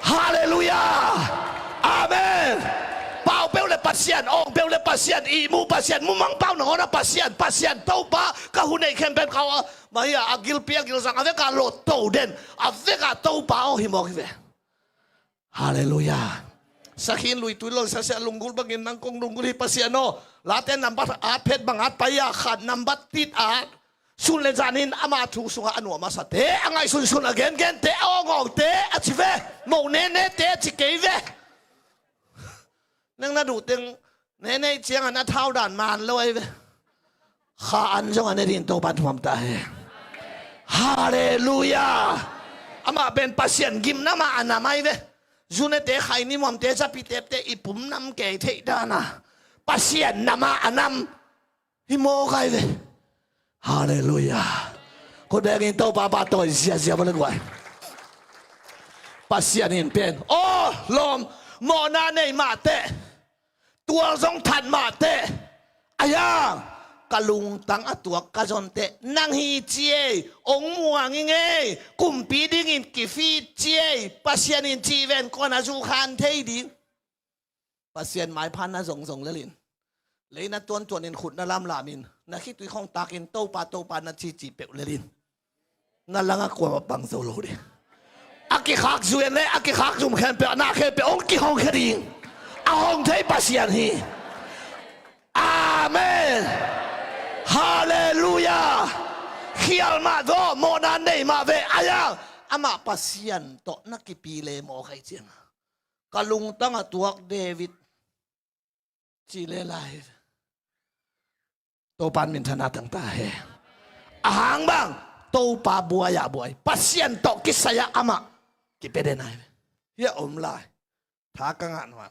ฮาเลลูยาอาเมนเป่าเปลเลยปัสยันองเปลเลยปัสยันอีมูปัสยันมูมังเป่าหนอนะปัสยันเต้าป้าก็หุ่นในเข้มเป็นเขามาเฮียอากิลเปียกิลสังอาเวกาโลดเต้าเด่นอาเวกาเต้าป้าโอหิมอกเวฮาเลลูยาสักหินลุยตุยลงเสียลุงกุลบังกินนังกงลุงกุลฮิปัสยันโนลาเต้นนำบัตอาเพชรบังอาไปยาขัดนำบัตติดอาสุนเลจานินอามาทุสุงอนุมาสเตอังไงสุนอเกนเตอองเตอชิเวโมเนเนเตชิเกเวนั่งน่าดูตึงเนเนเจียงอันน่าเท่าด่านมานเลยข้าอันจงอันนี้ดินโตปันความตายฮาเลลูยาอามาเป็นปัสยันกิมน้ำมาอันน่ะไม่เวจุนเตะใครนี่มันเตะจะพิเตเตะอีปุ่มน้ำเกยเทดานะปัสยันน้ำมาอันน้ำฮิโมใครเวฮาเลลูยาคนเด็กอินโตปาปาโตเสียเสียบเลยกว่าปัสยันอินเป็นโอ้ลมโมนาเนมาเตะตัวทรงทันมาเตะอายังกะลุงตังอตัวกะจนเตะนางฮีเจองมัวงิเงกุมปีดิงินกิฟีเจปัสยันอินจีเวนก่อนอาจูคานเทดิปัสยันหมายพันนะส่งเลยลินเลยนะตัวนินขุดนะลำลามินนะคิดตัวของตากินโตปานะจีเปเลยลินนั่นละงักกว่าปังโซโลดิอากิขักจุนเลยอากิขักจุ่มแขนเปะหน้าแขนเปะองกิห้องแค่ดิ่งอาห้องเทปัสยันฮีอาเมนฮาเลลูยาเขียลมาโดโมนันเนมาเวอายังอามาปัสยันโตนักกิปีเลโมใครเจียงกะลุงตั้งตัวเดวิดจีเลไลโตปันมินธนาตั้งตาเฮอาหางบ้างโตปาบัวยาบัวปัสยันโตกิสยาอามากิเปเดนายเฮียอมลายท้ากังานวัน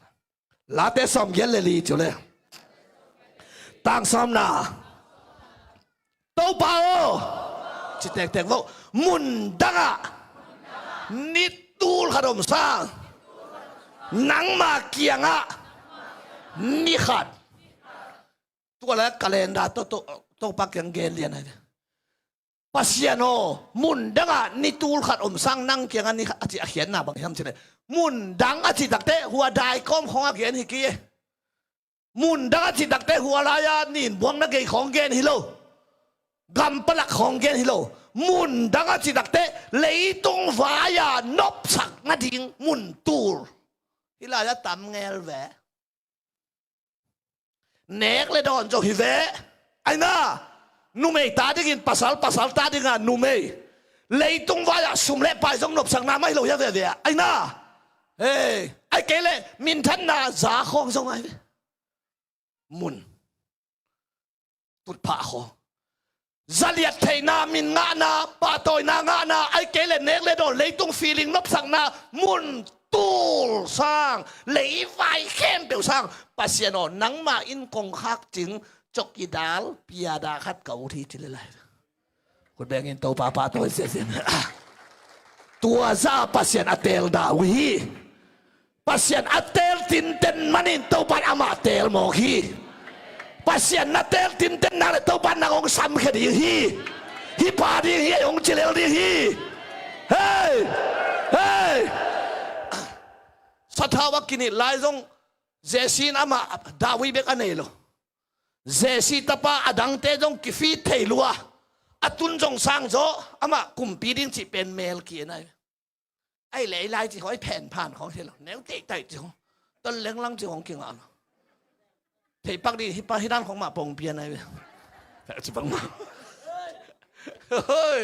ลาเตสอมเยลลีจุเลยตั้งสอมนาโตปาโอจิตแตกว่ามุนดังะนิตูลขดมสร้างนังมาเกียงะนิขัดตัวแล้วกาเลนดาโตปักยังเกลียนอะไรปัสยาโนมุนดังะนิตูลขัดสร้างนังเกียงะนี่อาจิอาเขียนนะบางคำเช่นมุนดังอาจิตักเตหัวได้ก้มของอาเขียนฮิกี้มุนดังอาจิตักเตหัวลายานินบวงนักเกยของเกนฮิโลกำปลักของเกนฮิโลมุนดังอาจิตักเตเลยตรงฟ้ายานบสักนาดิงมุนตูลฮิลาจะตำเงลแหวเนกเลยโดนจกฮิเวไอ้น่านุ่มเอตาดิกินปัสสาวตาดิงานนุ่มเอเลยตรงฟ้ายาสุมเล็บไปจงนบสักน้ำไม่รู้ยังไงเดียไอ้น่าเฮ้ไอ้เกลเลยมินทันนาสาของทรงไงมุนตุดผาของจะเลียดเทนามินงานาปาตอยนางานาไอ้เกลเนกเลยโดนเลยตรงฟีลิงนบสักนามุนตูลสร้างเลยไฟเข้มเปียวสร้างปัสยานนังมาอินกงคักจึงจกกีดาลพิยาดาคัดเก่าทีจิเลไลคุณแบงเงินโตปาตัวเสียตัวซาปัสยานอเตลดาวีปัสยานอเตลตินเต็นมันอินโตปันอามาเตลโมฮีปัสยันนัดเตลตินเต็นนั่งเต้าปันนางองซ้ำแค่ดีฮีปาดีฮีองเจเลลดีฮีเฮ้ยสัทธาวกินิไลซงเจสีนามาดาวิเบกันเอโลเจสีตาปาอดังเตจงกิฟีเทลัวอตุนจงสร้างโจอามากุมปีดิ้งจีเป็นเมลเกียนไอ้เหล่ไลจีเขาไอ้แผ่นผ่านของเทลแนวเตะจีของต้นเล้งลังจีของเก่งอ่ะเทปักดีที่ป้าที่ด้านของหมาปงเพียนอะไรแบบจะบังมาเฮ้ย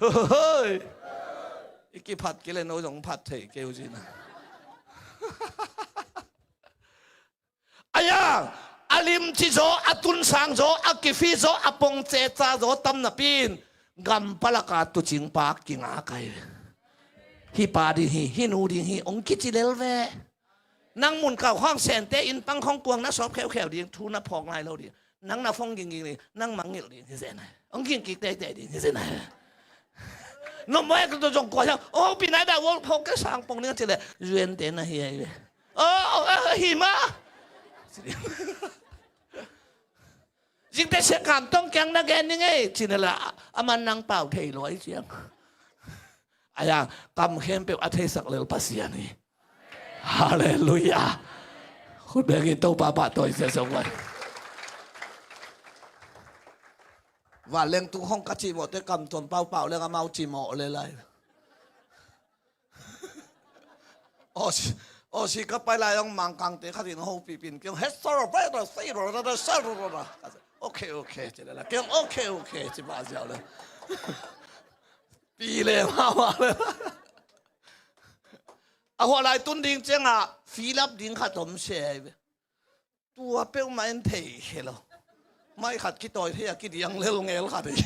เฮ้ยอีกผัดกิเลนโอจงผัดเถเกลจีนะอ้ยังอาลิมจิโจอาตุนสังโจอากิฟิโจอาปงเจจาโจตั้มนับปีนกัมปลากาตุจิงปากกิงอาไกฮิปาดิฮินูดิฮิองกิจิเลลเวนั่งมุนเก่าห้องแสนเตอินปังห้องกวงนักสอบแขวแขวดิทูนับพองลายเราดินั่งนับฟงกิงกิงดินั่งมังเงลดิที่เสนองกิงกิงเตะดิที่เสนน้องแม่ก็ต้องจงกอดโอ้ปีไหนได้ว่าพงก็สั่งปงเนี่ยจะเลยเรียนเต้นนะเฮียโอ้หิมะจริงแต่เสียงต้องแกงนักแกนยังไงจีนั่นแหละอามันนั่งเป่าเทลอยเสียงอายังกำเข้มเป็นอัธยศักดิ์เลวปัสยานีฮาเลลูยาคุณเบกินโตปาปะตัวเสียสงวนว่าเลี้ยงตุ้งห้องกัจจิโมแต่กำจนเป่าเลี้ยงเอาเมาจิโมเลยโอ้สิก็ไปลายต้องมังกังเตะขัดอินห้องปีปินเกี่ยวเฮสโซร์เบรดซีโร่ระดับเซอร์ระโอเคจะได้ละเกี่ยวโอเคจะมาเจ้าเลยปีเลยมาเลยเอาหัวไหล่ตุ้นดิ้งเจ้าอ่ะฟิลิปดิ้งขัดต้มเชยตัวเป้าไม่เที่ยวหรอไม่ขัดคิดต่อยที่อยากคิดยังเลี้ยงเงี้ยขัดอีก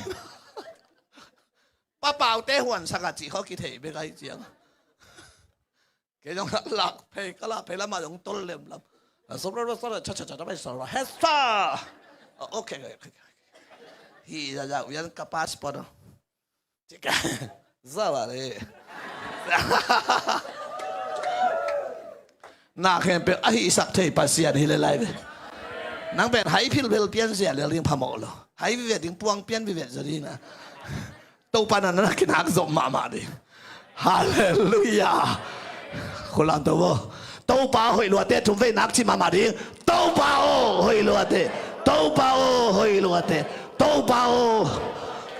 ป้าเป่าเตะหัวสักจีเขาคิดเที่ยวไปไกลเจียงเกี่ยงหลักเพลก็ละเพลละมาอย่างต้นเล่มลำสมรสชัดไม่สระเฮสซ่าโอเคฮีจะเวียนกับพาสปอร์ตจิกาซาบะเลยน่าเห็นเป็นไอ้สักเทปัสยานี่เลยเลยนั่งเป็นไฮพิลเวลเปียนเสียเรื่องพม่าเหรอไฮวิเวดิ้งปวงเปียนวิเวจะดีนะตัวปานันนักนักสมมาดิฮาเลลูยาคนละตัวป้าหอยลัวเตะทุ่มไปนักชิมาดิตัวป้าหอยลัวเตะตัวป้าหอยลัวเตะตัวป้า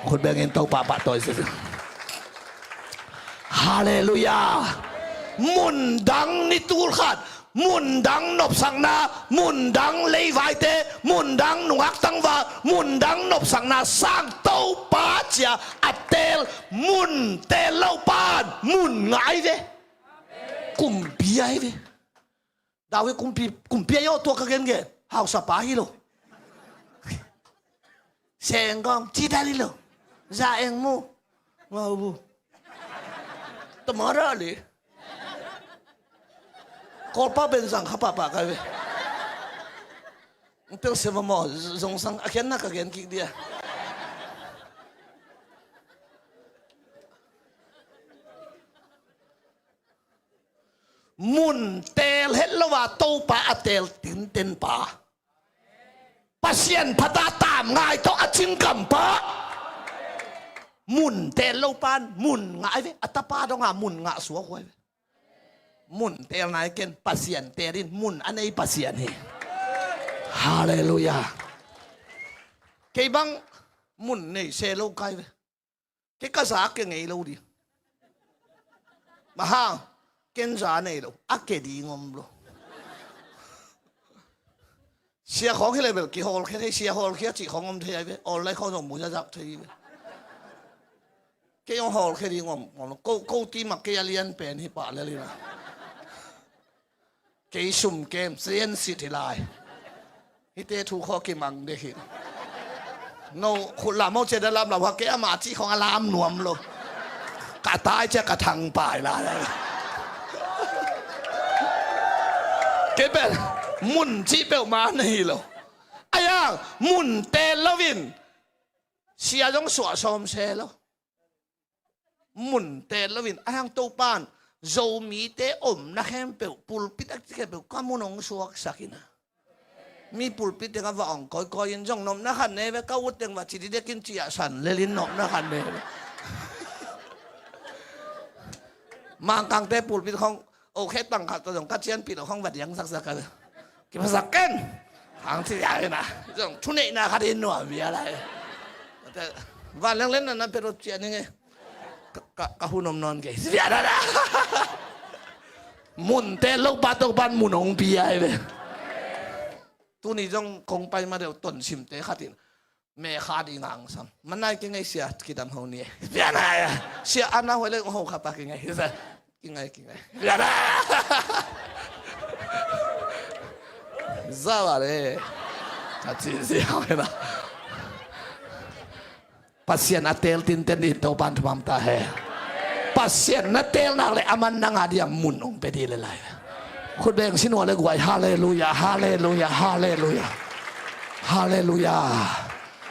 คนเบ่งเงินตัวป้าปัดตัวสิฮาเลลูยามุนดังนิตูลขัดมุนดังนบสังนามุนดังเลวายเตมุนดังนวักตังวามุนดังนบสังนาสร้างเต้าป้าเจียอัตเตลมุนเตลเล่าปานมุนไงเวกุมปีไอเวดาวกุมปีโยตัวกันเกะหาวสปาฮิโลเสียงกองจีดาลิโลจ่าเองมูว้าวตัวมาระเลยKolpa bensang apa kau? Untuk semua mau zongsang akhir nak akhir kik dia. Mun tel helwa tau pa atel tin pa. Pasien pada tam ngai to acing kampa. Mun tel lopan mun ngai ve atapa dong mun ngak suah kau. มุนเตลนายเกนปัสยานเตรินมุนอันนี้ปัสยานเฮฮาเลลูยาเกี่ยบังมุนเนี่ยเซโลกายเวเกี่ยกษาเก่งไงลูดีมาฮะเก่งษาเนี่ยลูอักเกดีงอมลูเสียของที่เลยแบบกี่ฮอลแค่เสียฮอลแค่จีของงอมเทียเวออนไลน์เขาส่งมุจจับเทียเวเกี่ยงฮอลแค่ดีงอมกูตีมักเกี่ยเลียนเป็นฮิปะเลยนะเกี่ยสุ่มเกมเซียนสิทธิลายฮิตเตถูกข้อกิมังเด็กโนคุณลามเอาเจดลามเราว่าเกี่ยมาจีของอารามหนวมโลกะตายจะกระทังป่ายละเกี่ยเป็นมุนจีเปลมานี่โลไอ้ยังมุนเตลวินเสียจงสวดสมเชลมุนเตลวินไอ้ยังตัวปานโจมีเตอมนักแข่งเปลปูลปิดอักเก็บเปลก็มุนองสวกสักินะมีปูลปิดเด็กว่าองก็ยินจงนมนักขันเนี่ยก็วุฒิว่าจิตเด็กกินจีอาสันเลลินนมนักขันเนี่ยมังกังเตปูลปิดของโอเคตั้งขัดตัวของกัจเจียนปิดของวัดยังสักกันกินสักกันหางที่ใหญ่นะจงชุนเองนะขัดอินหนวดมีอะไรแต่วันเล่นนั้นเป็นรถเจียนยังไงกะหุ่นนอนกี่สิบอย่างนะมุนเตลูกบ้านตัวบ้านมุนองปีไอเว้ตัวนี้ต้องคงไปมาเดี๋ยวต้นชิมเตะขัดอิน แม่ขาดีนางซ้ำมันน่ากินไงเสียกินดำหัวเนี่ยเสียนะเสียอันนั้นหัวเลยโอ้โหขับปากกินไงกินไงเสียนะซ่าเลยจัดสิเสียไปนะpasien atel tinten di topan tuam tahe pasien natel nak le aman nang adia mun ong pedi le lai khut beng sin wa le guai haleluya haleluya haleluya haleluya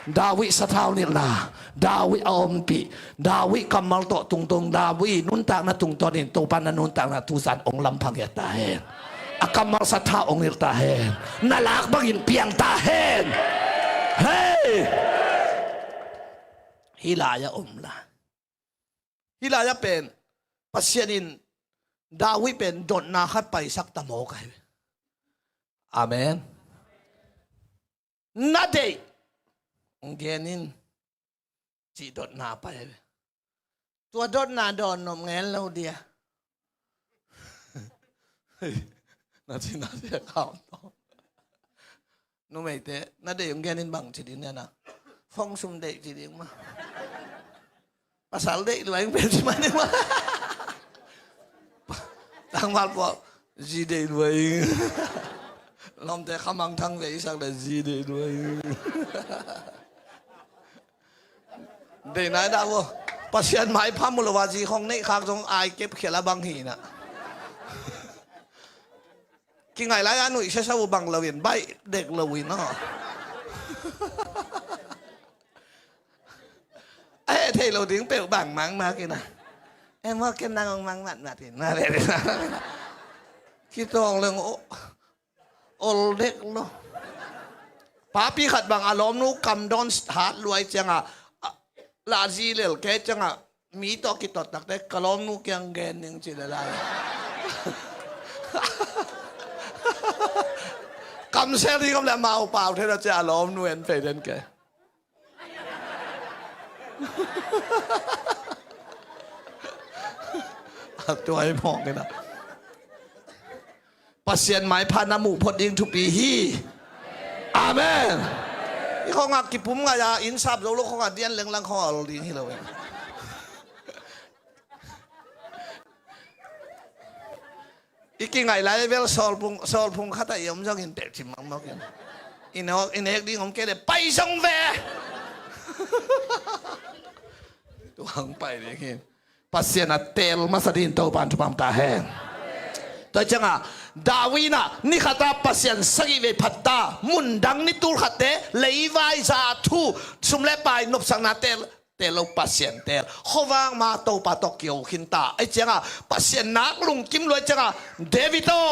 Dawi satau ni na Dawi ompi Dawi kamal to tung Dawi nun tak na tung tonin topan na nun tak na tusan ong lampang ya tahe akamal satau ong nil tahe nalak bagin piang tahe hey Hilaya umla. Hilaya pen pasyanin Dawi pen don nakat pa isak tamo kay. Amen. Nade ang genin si dot na pa. Tua dot na don nom ngelaw dia. Nasi account. No mate, nade ang genin bang si din na. Phong sum dek si din ma. Pasal dek lu yang pen si mana ma. Tangmal po si dek lu yang. Lom te kamang thang ve isak le si dek lu yang. Dek na da wo. Pasien mai pam mulu waji khong nei khak jong ai kep khela bang hi na. Ki ngai lai anu isa sa bang lawin bai dek lawin no. Thầy lâu tiếng bèo bảng mang mà kìa nè em hoa kênh đang mang mặn mặt thì nè để khi toàn lần ôl đếc lo phá pi khát bằng alom nu cầm đón hát loài chẳng à là gì lều cái chẳng à mỹ to kí tọt đặc đấy alom nu kiang ghen nhưng chỉ là lại cầm xe đi không là màu bào thế là chỉ alom nu em phải đến cáiตัวให้มองกันนะปัสเซียนหมายพานามูพอดิ้งทุปีฮีอาเมนนี่เขางักกิปุ่มกายาอินซับเราลูกเขางัดเดียนเลี้ยงลังเขาเอาดิ้งให้เราเองอีกกี่ไงไล่เวลซอลพุงข้าแต่ยมจะกินเด็กชิมมังมากกินอินเอกดิ้งของแกเลยไปส่งเวตัวหังไปเลยกินpasien atel masadin tau pantu pam tahen to changa dawina ni khata pasien sagi ve phatta mundang ni tur khate leivai za thu sumle pai nop sang na tel telo pasien tel khowang ma to pa tokyo khinta ai changa pasien nak lung kim loi changa devito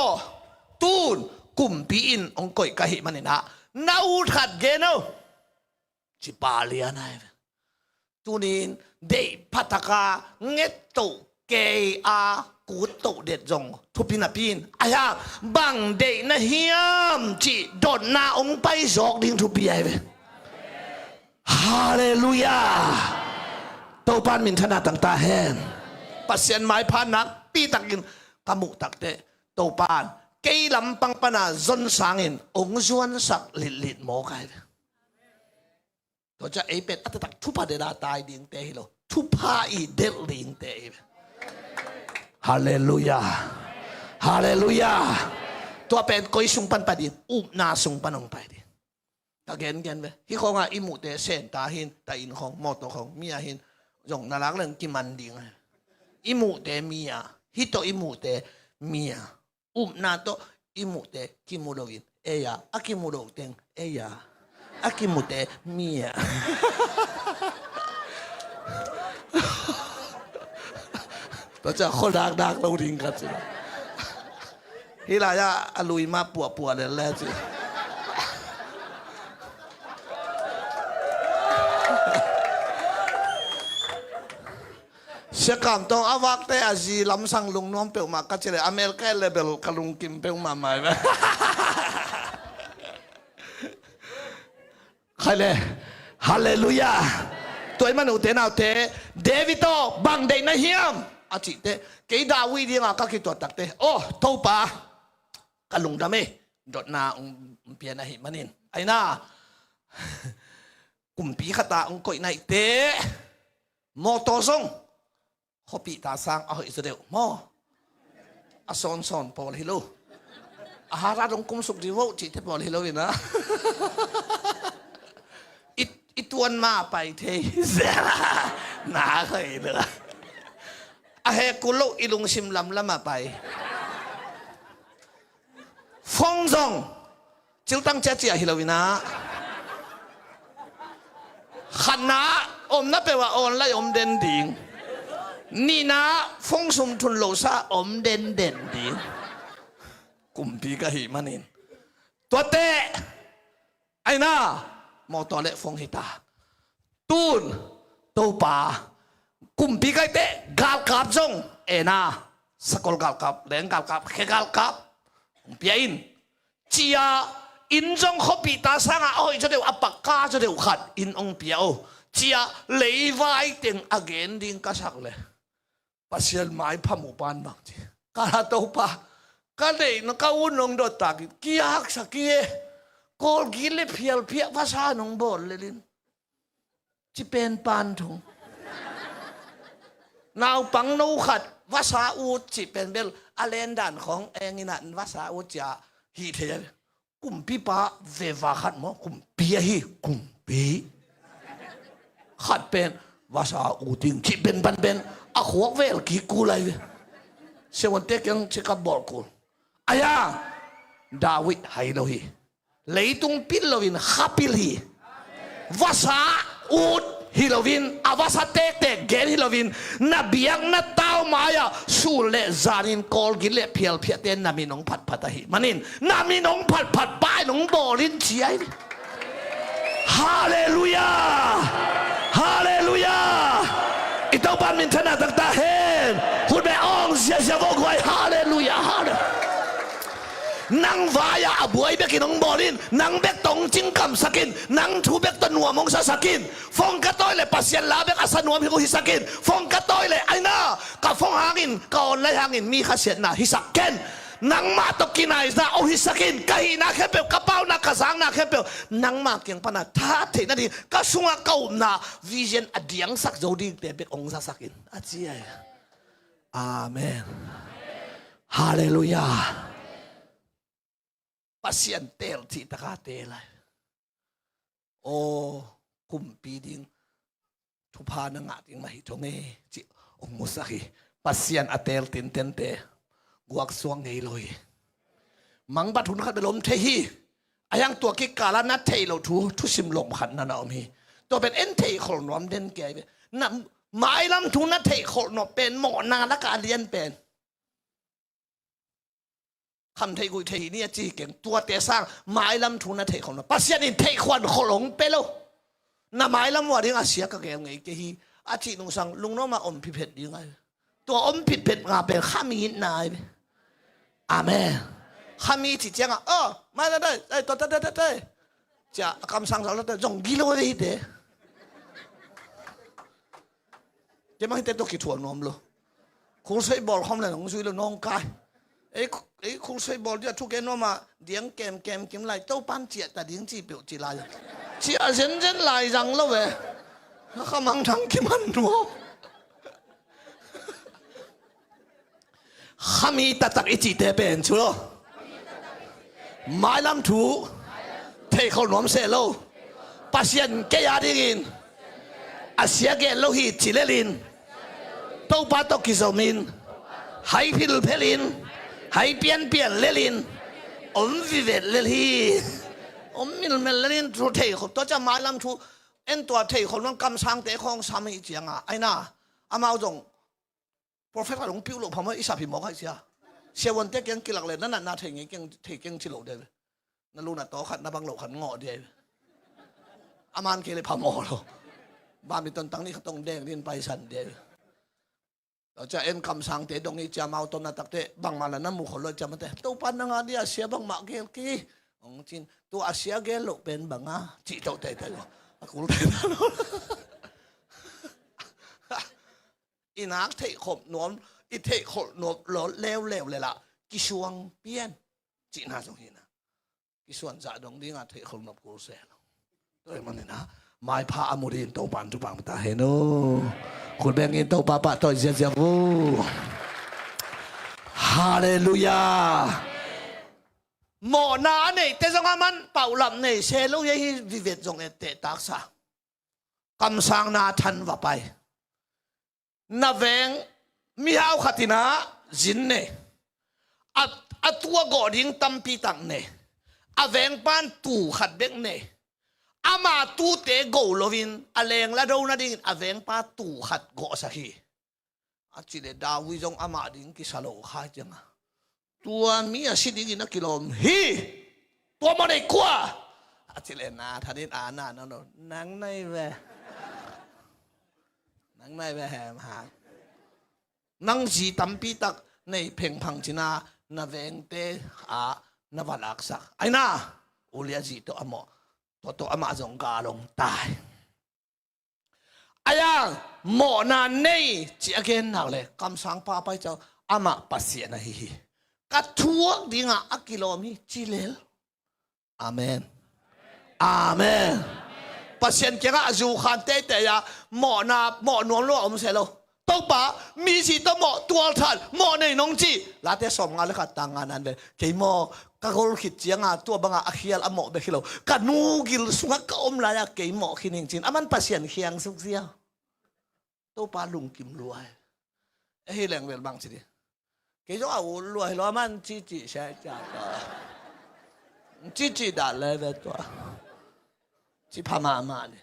tun kumpi in ong koi ka hi manina nau khat geno chi paliana tunin de pataka ngetto ke a kuto det jong thupina pin aya bang de na hiam chi don na ong pai jok ding thupi ai ve hallelujah to pan min thana tang ta hen pasien mai phan nak pi takin kamu takte to pan ke lam pang pana zon sangin ong zuan sak lit mo kaiตัวจะไอเป็ดอัตตักทุพาเดราตายดิ่งเตะฮิโลทุพาอีเดลดิ่งเตะฮาเลลูยาฮาเลลูยาตัวเป็นก้อยสุงปันไปดิ่งอุบนาสุงปันองไปดิ่งตะเกนเกนไปที่เขาว่าอิมุเตเซนตาหินตาอินของมอตของเมียหินจงน่ารักเรื่องกิมันดิ่งอิมุเตเมียฮิโตอิมุเตเมียอุบนาโตอิมุเตกิมุโรกินเอยาอากิมุโรเตงเอยาAkimute mia. Baca khodak dak lau ringkat sih. Hilaya alui ma pua dan leh sih. Sekam tong awak teh aji lam sang lung nom peu mak kacil Amerika level kalung kim peu mama. ใครเลยฮาเลลูยาตัวมันอุเทนเอาเทเดวิโตบังเดนเฮียมอาจิเตเกดาวิดีงาก็คิดตัวตักเตโอ้ทูปากะลุงดาเมดดนาองเปียนะหิมันินไอ้น่า กุมปีขตาองก่อยในเตะมอตอซงเขาปีตาสร้างเอาอิสราเอลมออาซอนซอนพอลิโลอาหาราดงกุมสุกดีวจิตพอลิโลวินะอีตวนมาไปเทเสียหนาเคยเลยอาเฮกุโลอีลุงชิมลำละมาไปฟงซงจิวตั้งเจ้าเจียฮิโลวินะขันนะอมนับไปว่าออนไล่อมเด่นดิ่งนี่นะฟงสุมทุนโลซาอมเด่นดิ่งกุมปีกะหิมันินตัวเตะไอ้น่ามอตอเละฟงหิตาตูนตัวป่ากุมปีกะเตะกาลกับจงเอน่าสกอลกาลกับแหลงกาลกับเขกาลกับเปียอินจียอินจงเขาปีตาสังอ่ะโอ้ยจะเดี๋ยวอัปปะกาจะเดี๋ยวขัดอินองเปียโอจียเลยไว้เต็งอเกนดิ้งกระชักเลยปัสยันไม้พมุปานบางทีกาลาตัวป่าก็เลยนักวุ่นลงโดดตากิกี้ฮักสักกี้กอลกิเลเพียลเพียภาษาหนองบอลเลยลินจีเป็นปานถุงนาวปังนูขัดภาษาอูจีเป็นเบลอเลนดันของเองนั่นภาษาอูจะฮีเทียกุมปีป้าเววาขัดมั้งกุมปีฮีกุมปีขัดเป็นภาษาอูติงจีเป็นปันเป็นอะขวกเวลกี่กูเลยเสวันเต็กยังเช็คบอลกูอายาดาวิดไฮโลฮีเลยตุงปิลโลวินฮับปิลฮีภาษาอูดฮิโลวินอาวาสเตกเตกเกนฮิโลวินนับยังนัดเต้ามายาสูเลจานินกอลกิเลเพียลเพียเตนนามินองผัดผัดหิมันินนามินองผัดผัดป้ายนองบอลินเชียร์ฮาเลลูยาฮาเลลูยาอิตาบันมินธนาตักตาเฮนคุณแม่องเสียเสียบอกไว้ฮาเลลูยาฮาเลนังวายาบวยเบกินองบอลินนังเบกตงจิงกำสกินนังทูเบกตนัวมงซาสกินฟงกะต้อยเลยปัสยันลาเบกอาสนัวพิโกฮิสกินฟงกะต้อยเลยไอ้น่ากับฟงหางินกับออนไลน์หางินมีข้าเสียนาฮิสักเกนนังมาตกินายนะโอฮิสกินกะฮินาแค่เปลกระเป๋านักกระสังนักแค่เปลนังมาเกียงปนาท่าเทนั่นดีก็สุงะเก่านาวิเจนอดียงสักโจดีเตเบกองซาสกินอาเจียอาเมนฮาเลลูยาpasien tel ti taka telai o kumpi ding thupa na nga ding mahi thonge chi ong musaki pasien atel tin tente guak suang ngei loi mang bat hun khat belom the hi ayang tua ki kala na thei lo thu sim lom khan na na om hi to ben en thei khol nom den ke na mai lam thu na thei khol no pen mo na la ka lian penคำเทกุยเทนี่จีเก่งตัวเตะสร้างไม้ลำทุนนะเทของเราปัสยานินเทควันขลงเปโลน่ะไม้ลำว่าเรื่องอาเซียก็เก่งไงเกฮีอาชีนุงสังลุงน้องมาอมผิดเผ็ดยังไงตัวอมผิดเผ็ดงาเป็นข้ามีนายอาเมนข้ามีที่เจ้าไม่ได้ไอ้ตัวได้จะคำสั่งสอนเราแต่จงกิโลได้เด้จะไม่ให้เตะตัวกี่ถั่วนมเลยคงช่วยบอลคอมเลยคงช่วยเราน้องกายไอ้คงช่วยบอลจะทุกแกนว่ามาเดียงเกมกิมไล่เต้าปั้นเจียแต่เดียงจีเปียวจีไล่เจียเซนเซนไล่จังแล้วเว้ยข้ามังทั้งกิมันรัวข้ามีตัดอีจีเตเป็นชัวร์ไม้ลำถูเทเขาหนอมเซโลปัสยันแกยาดิกินอาเซียเกลโลหิตจิเลลินเต้าปั้นตกิโซมินไฮพิลเพลินให้เปลี่ยนเลลินอมวิเวตเลลีอมมิลเมลลินทุเทยตัวจะมาลำทุเอ็นตัวเทยคนนั้นกำสังเตะของสามีเจียงไอ้น่ะอามาจงโปรเฟสเซอร์หลงพิวหลงพม่าอิสระพิมพ์ให้เสียเชวันเตะเก่งกิลักเลยนั่นน่ะเทยเก่งชิโลเดียวนั่นลูกน่ะโตขันน่ะบังโลขันงอเดียวอามันเกเลยพม่าหรอบ้านมีต้นตั้งนี่เขาต้องแดงดินไปสันเดียวเราจะเอ็นคำสั่งเตะตรงนี้จะมาเอาต้นนัดตักเตะบางมาแล้วน้ำมูกเขาเลยจะมาเตะตัวปันนังอาเดียเสียบางมาเกลกี้องจินตัวอาเซียเกลเป็นบางอ่ะจีโตเตะเตะกูเตะอีนักเทะขบนวมอีเทะขบนวมหล่อเลวเลยล่ะกิชวงเปี้ยนจีน่าสงหินะกิส่วนจะดงดิ้งอาเทะขบนวมกูเสียตัวมันเนี่ยนะ mai pha amurin to pan tu pang ta he no kun bengin to papa to zia vu hallelujah mo na nei te zong aman pau lam nei se lo ye hi vivet zong te tak sa kam sang na than wa pai na veng mi hau khatina zin ne atua goding tampi tang ne aveng pan tu khat bek ne ama tu te go lovin aleng la do na ding aveng pa tu khat go sa hi achile dawi jong ama ding ki salo kha janga tua mi asiding ina kilom hi tua mo nei kwa achile na thanin ana no nang nai ve hem ha nang ji tampi tak nei pheng phang china na veng te a na valak sak ai na ulia ji to amo to ama jong ga long tai ayang mo na nei chi again nak le kam sang pa pai chao ama pasia na hi ka thuak dinga akilomi chilel amen amen pasien kenga azu khan te ya mo na mo nuam lo om se lo to pa mi si to mo tual than mo nei nong chi la te som nga le kha tanganan be ke mo ka gol khit chianga tua banga akhial amo be khilo ka nu gil sunga ka om la ya ke mo khining chin aman pasien khiang suk sia to pa lung kim luai e hi leng wel bang chi di ke jo a wo luai lo man chi chi sha cha ta chi da le ve to chi pa ma ni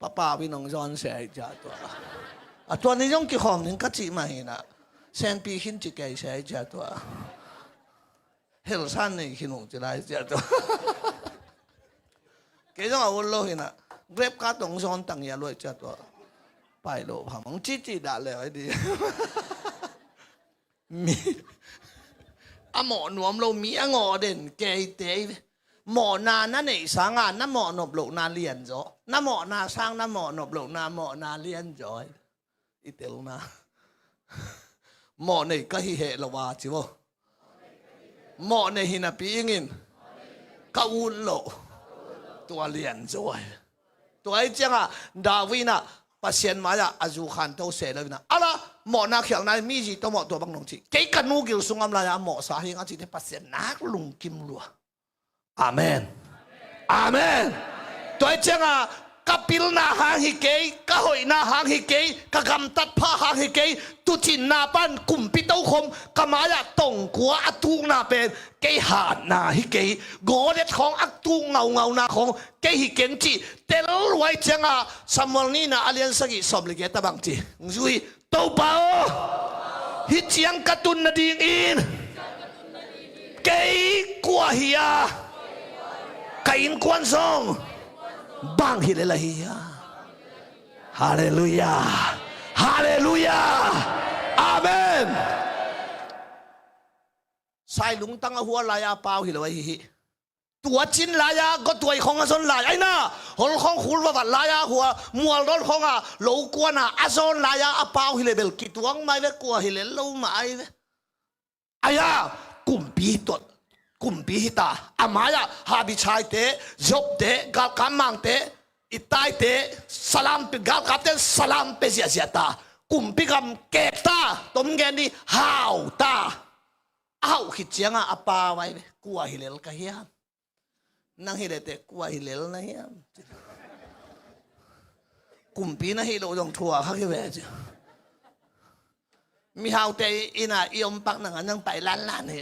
papa vi nong zon sha cha to a to ni jong ki khom ning ka chi ma hi na sen pi hin chi kai sha cha to hel san nei hin ong chi lai cha to ke jo a wo lo hi na grab ka tong zon tang ya lo cha to pai lo phang chi da le ai di mi a mo nuam lo mi a ngo den ke te mo na na nei sang a na mo nop lo na lian zo na mo na sang na mo nop lo na mo na lian zo i tel na mo nei ka hi he lo wa chi wo mo nei hi na pi ngin ka un lo tua lian zo tua ai changa dawina pasien maya azu khan to se lo na ala mo na khyang na mi ji to mo to bang nong chi ke kanu gil sungam la ya mo sa hi nga chi te pasien nak lung kim lu amen amen to ai changa kapil na hang hi ke ka hoi na hang hi ke ka gam tat pha hang hi ke tu chin na pan kum pi to khom kamaya tong kwa atu na pen ke ha na hi ke go det khong ak tu ngau na khong ke hi ken chi tel wai changa samuel ni na alian sagi som le ke ta bang chi zui to pa hi chiang katun na ding in ke kwa hiya kain kwan song bang hilela hiya hallelujah hallelujah amen sai lung tang a hua la ya pau hilewa hi tua chin la ya go tuai khong a son la ai na hol khong khul wa la ya hua mual dol khong a lo kwana a son la ya a pau hilebel ki tuang mai ve kwa hilel lo mai ve aya kumpi tot kumpi hita amaya habi chai te job te gal kamang te itai te salam pe gal kapten salam pe zia ta kumpi kam keta tom gen ni hau ta au khit chianga apa wai kwa hilel ka hiam nang hilete kwa hilel na hiam kumpi na hilo dong thua kha ke ve mi hau te ina iom pak nang pai lan lan ni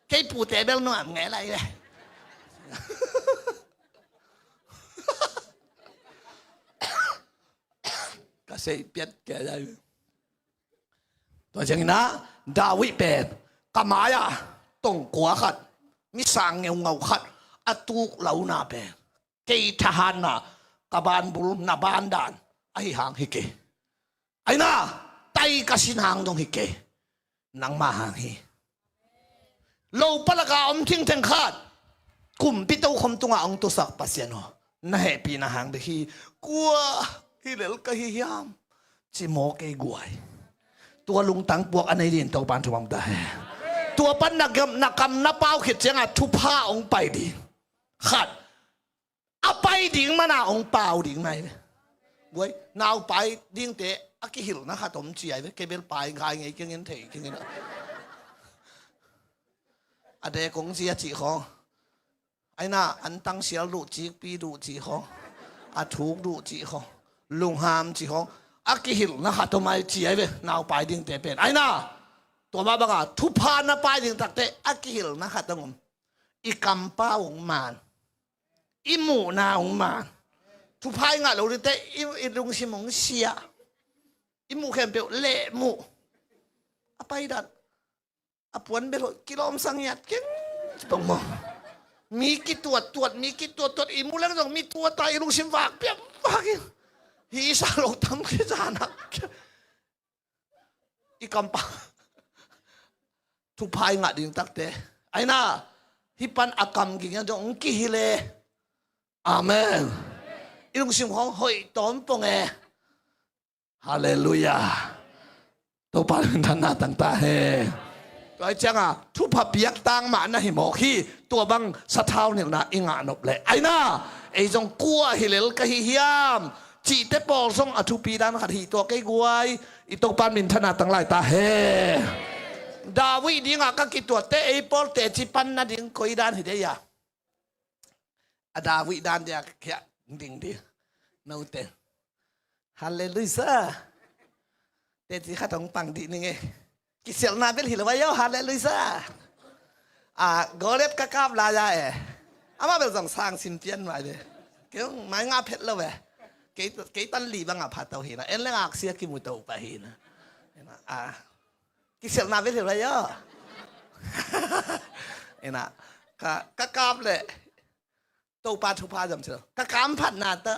cái phụ tế béo nó ẩm nghe lại này cái gì biết cái đây tôi chẳng na David bèn kamaya tông quá khát mi sang nghèo ngầu khát atu lâu na bèn cái thahan na kaban bul na ban dan ai hang hike ai na tay kasin hang dong hike nang ma hang hi lâu palaga om thing theng khat kum pi to khom tunga ong to sak pasiano na happy na hang be hi kwa hi lel ka hi yam chi mo ke guai tua lung tang puak anai din to ban thum ta he ตัวปันนักเป้าขิดเจียงทุพาองไปดีขัดเอาไปดิ่งมานาองเปล่าดิ่งไหมเว้ยนาวไปดิ่งเตะอักหิลนะครับผมเจียเว้ยเก็บเป็นไปไงไงเงี้ยเถะเงี้ยอะเด็กคงเสียจีของไอ้น่าอันตั้งเสียลูจีปีลูจีของอาถูกลูจีของลุงหามจีของอักหิลนะครับทำไมเจียเว้ยนาวไปดิ่งเตะเป็นไอ้น่าตัวมาบังอาทุพานาไปดิ่งตักเตะอักหิลนะครับตรงผมอีกำป้าองมานอีหมูนาองมานทุพายงาเราดิเตะอีลุงชิมงเสียอีหมูแค่เปลวเละหมูapa idat apuan belo kilom sangyat ken pang mo mi ki tuat mi ki tuat imu lang dong mi tuat tayo ilung simwak piam bakit hiisa lo tam ki sana ikampa tupai nga din takte ay na hipan akam gingyan dong kihile amen ilung simhong hoy tom pong hallelujahตัวปานทันนาต่างๆเฮ้ตัวจังทุบเปียกตังมานะหิมอขี้ตัวบังสะเท้าเนี่ยนะอิงานบเลยไอ้น่าไอ้จงกัวฮิเลลกะฮิยามจีเตปอลส่งอทุปีด้านขัดหีตัวไก่กวยอีตัวปานมินทันนาต่างหลายตาเฮ้ดาวิดีงาก็กิตัวเตไอ้ปอลเตจิปันนาดิ่งคอยด้านหิเดียดาวิด้านเดียแค่ดิ่งดีนู่นเตฮัลเลลูยาเด็ดที่ข้าต้องปังดีนี่ไงกิเซลนาเบลหิลวายฮัลเลลูยากอเล็บกะกาบลายาอามาเบลส่งสร้างสินเปียนมาเลยเกี่ยวไม้งาเพชรแล้วเว้ยเกี่ยตันลีบังอาพัดเตาหินะเอ็นเรื่องอักเสียกิมุตเอาไปหินะกิเซลนาเบลหิลวายนะกะกาบเลยตัวปลาทุพาจำเชื่อกะกามผัดนาเตอ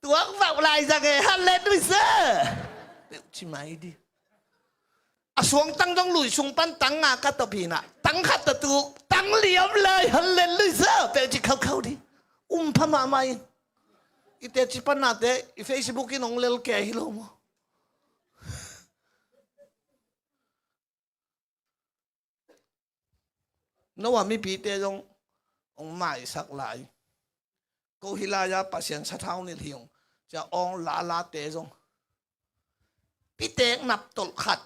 ตัวแบบอะไรจังไงฮัลเลลูยาเดี๋ยวชิมายดิสวงตั้งต้องลุยสวงปั้นตั้งงากระตบีน่ะตั้งขัดตะตุกตั้งเหลี่ยมเลยฮัลเลลูยาเป็นจิเข้าดิพม่าไม่อีเตจิปันนาเตอีเฟซบุ๊กอีน้องเลี้ยงแก่ฮิโลโมน้ว่ามีปีเตจงไม่สักหลายกูฮิลายาปัสยันสะเท้านี่ที่ยงจะองลาเตจงพี่เตกนับตลขัด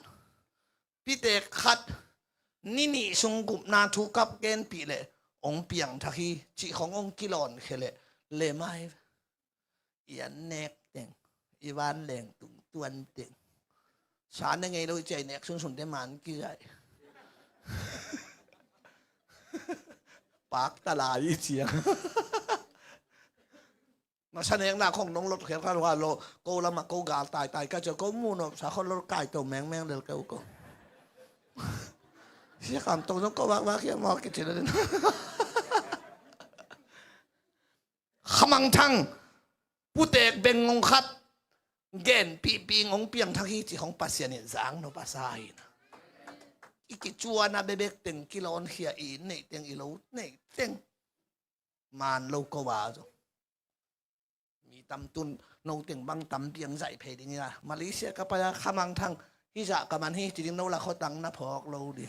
พี่เตกขัดนี่สงกุบนาทุกับเกณฑ์ปีเลยองเปียงทักฮีจีขององกิลอนเคเลไม่ยันเนกเต็งอีวานแหลงตุงตวนเต็งสารยังไงเราใจเนกสุนได้มันกี่ใจปากตลาดยี่เสียงมาฉันเองนะของน้องรถเขียนกันว่าโลโกละมาโกกาตายก็จะโกมูนสาคนรถไก่ตัวแมงเดินเกาโกเสียคำตรงนั้นก็ว่าเขียนมอกิจเลยนะขมังทังผู้เตกเบงงคัดเกณฑ์ปีงงเปียงทักฮีจีของปัสยานิจางโนปัสไซนะอีกิจวนนะเบเบกเต็งกิโลนเขียอีนี่เต็งอีโลนี่เต็งมันโลกว่าจ้ะมีตำตุนนงเต็งบังตำเปียงใส่เพดินี่นะมาเลเซียก็ไปขมังทังฮิจะกับมันฮิจริงๆโนละเขาตังนะพอกโลดิ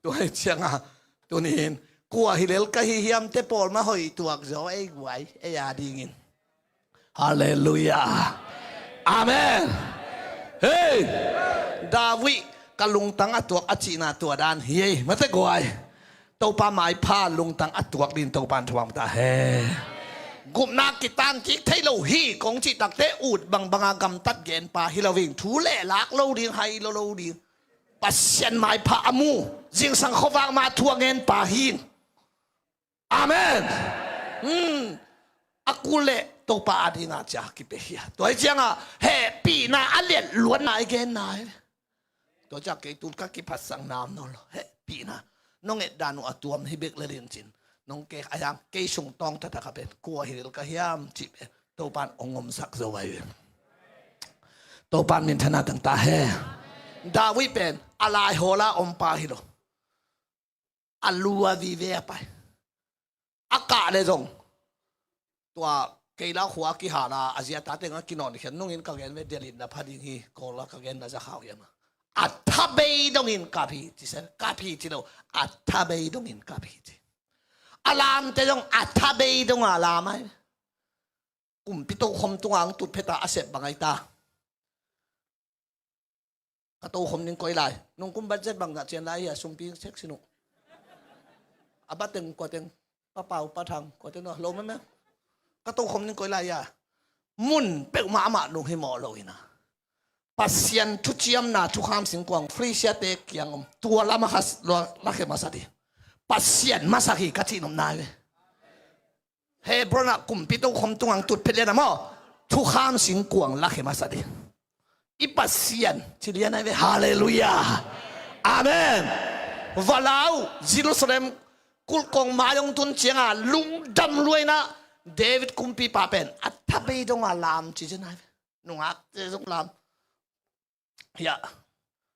ตัวเชียงอ่ะตัวนี้กลัวฮิเลลก็ฮิยมเตปอลมาหอยตัวจ่อไอ้ไหวไอ้ยาดีงินฮาเลลูยาอาเมนเฮ้ยดาวิกลุงตังอัตัวอจินาตัวดานเฮ้ยมาเตกวยตัวป้าไม้ผ้าลุงตังอัตัวดินตัวปานทวงตาเฮ้กุมนากิตังจิไทยโลฮีของจิตักเตอูดบังกำตัดเกนปาฮิลาวิงทูเล่ลักโลดินไฮโลดินปัสยันไม้ผ้าอามูจิงสังขวางมาทวงเงินปาหินอาเมนอากูเล่ตัวป้าอดีนาจากิเปียตัวไอ้เจ้าเฮปีนาอันเลียนล้วนนายเกนนายตัวจากเกตุลก็กิพัสสังนามนั่นหรอเฮปีนาน้องเอ็ดดานุอัตัวมฮิเบกเลเรียนจินน้องเกย์ยังเกย์ส่งตองทัดทักเป็นกัวฮิลก็ยามจิบตัวปานองมสักสวัยตัวปานมินธนาต่างๆเฮดาวิเป็นอะไรโหลาอมปาฮิโลอัลลัววิเวไปอากาศเลยจงตัวเก cái lá hoa cái hà là Asia ta tiếng cái nón hiện nông in cái gen về Delhi là phát đi có là cái gen là sao vậy mà tháp bay đông in cà phê chỉ xem cà phê chỉ đâu tháp bay đông in cà phê chỉ alarm thế đông tháp bay đông alarm ấy cùng bị tàu không tung ang tụt phê ta asset bằng ai ta cái tàu không nên coi lại nông cũng budget bằng cả chuyện lại à sung pin check xin nụ bắt từng qua từng pa pau pa thằng qua từng nó lâu mấy mấy cái tàu không nên coi lại à muốn bị mà nông hi mỏ rồi na pasien tu chiam na tu ham sing quang free sia te kyang tua lama has lo la ke masadi pasien masaki kati nom na he brona kum pito khom tuang tut phele na mo tu ham sing quang la ke masadi i pasien chiliana ve hallelujah amen valau jerusalem kul kong mayong tun chianga lung dam luai na david kumpi papen athabe dong alam chi jena nungak te dong lam ya